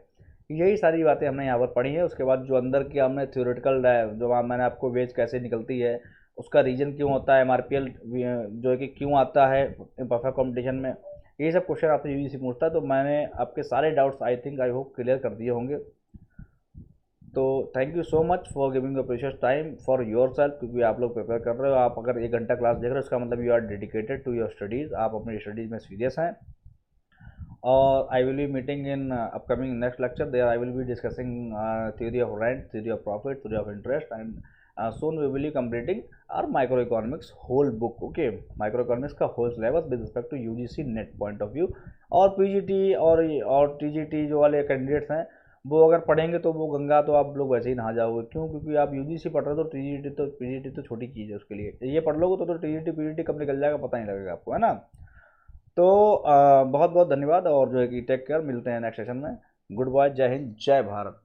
यही सारी बातें हमने यहाँ पर पढ़ी है। उसके बाद जो अंदर की हमने थ्योरेटिकल जो मैंने आपको वेज कैसे निकलती है, उसका रीजन क्यों होता है, एमआरपीएल जो है कि क्यों आता है परफेक्ट कॉम्पिटिशन में, ये सब क्वेश्चन आपसे यूजीसी पूछता है। तो मैंने आपके सारे डाउट्स आई होप क्लियर कर दिए होंगे। तो thank you so much for giving the precious time for your self, क्योंकि आप लोग प्रिपेयर कर रहे हो। आप अगर 1 घंटा क्लास देख रहे हो इसका मतलब you are dedicated to your studies, आप अपनी स्टडीज़ में सीरियस हैं। और I will be meeting in upcoming next lecture, there I will be discussing theory of rent, theory of profit, theory of interest, and soon we will be completing our microeconomics whole book, okay, microeconomics का whole syllabus with respect to UGC net point of view. और PGT और TGT जो वाले candidates हैं वो अगर पढ़ेंगे तो वो गंगा तो आप लोग वैसे ही नहा जाओगे। क्यों? क्योंकि आप यूजीसी पढ़ रहे हो तो पीजीटी तो छोटी चीज़ है उसके लिए। ये पढ़ लोगे तो टीजीटी पीजीटी कब निकल जाएगा पता नहीं लगेगा आपको, है ना। तो बहुत बहुत धन्यवाद, और जो है कि टेक केयर, मिलते हैं नेक्स्ट सेशन में। गुड बाय, जय हिंद, जय भारत।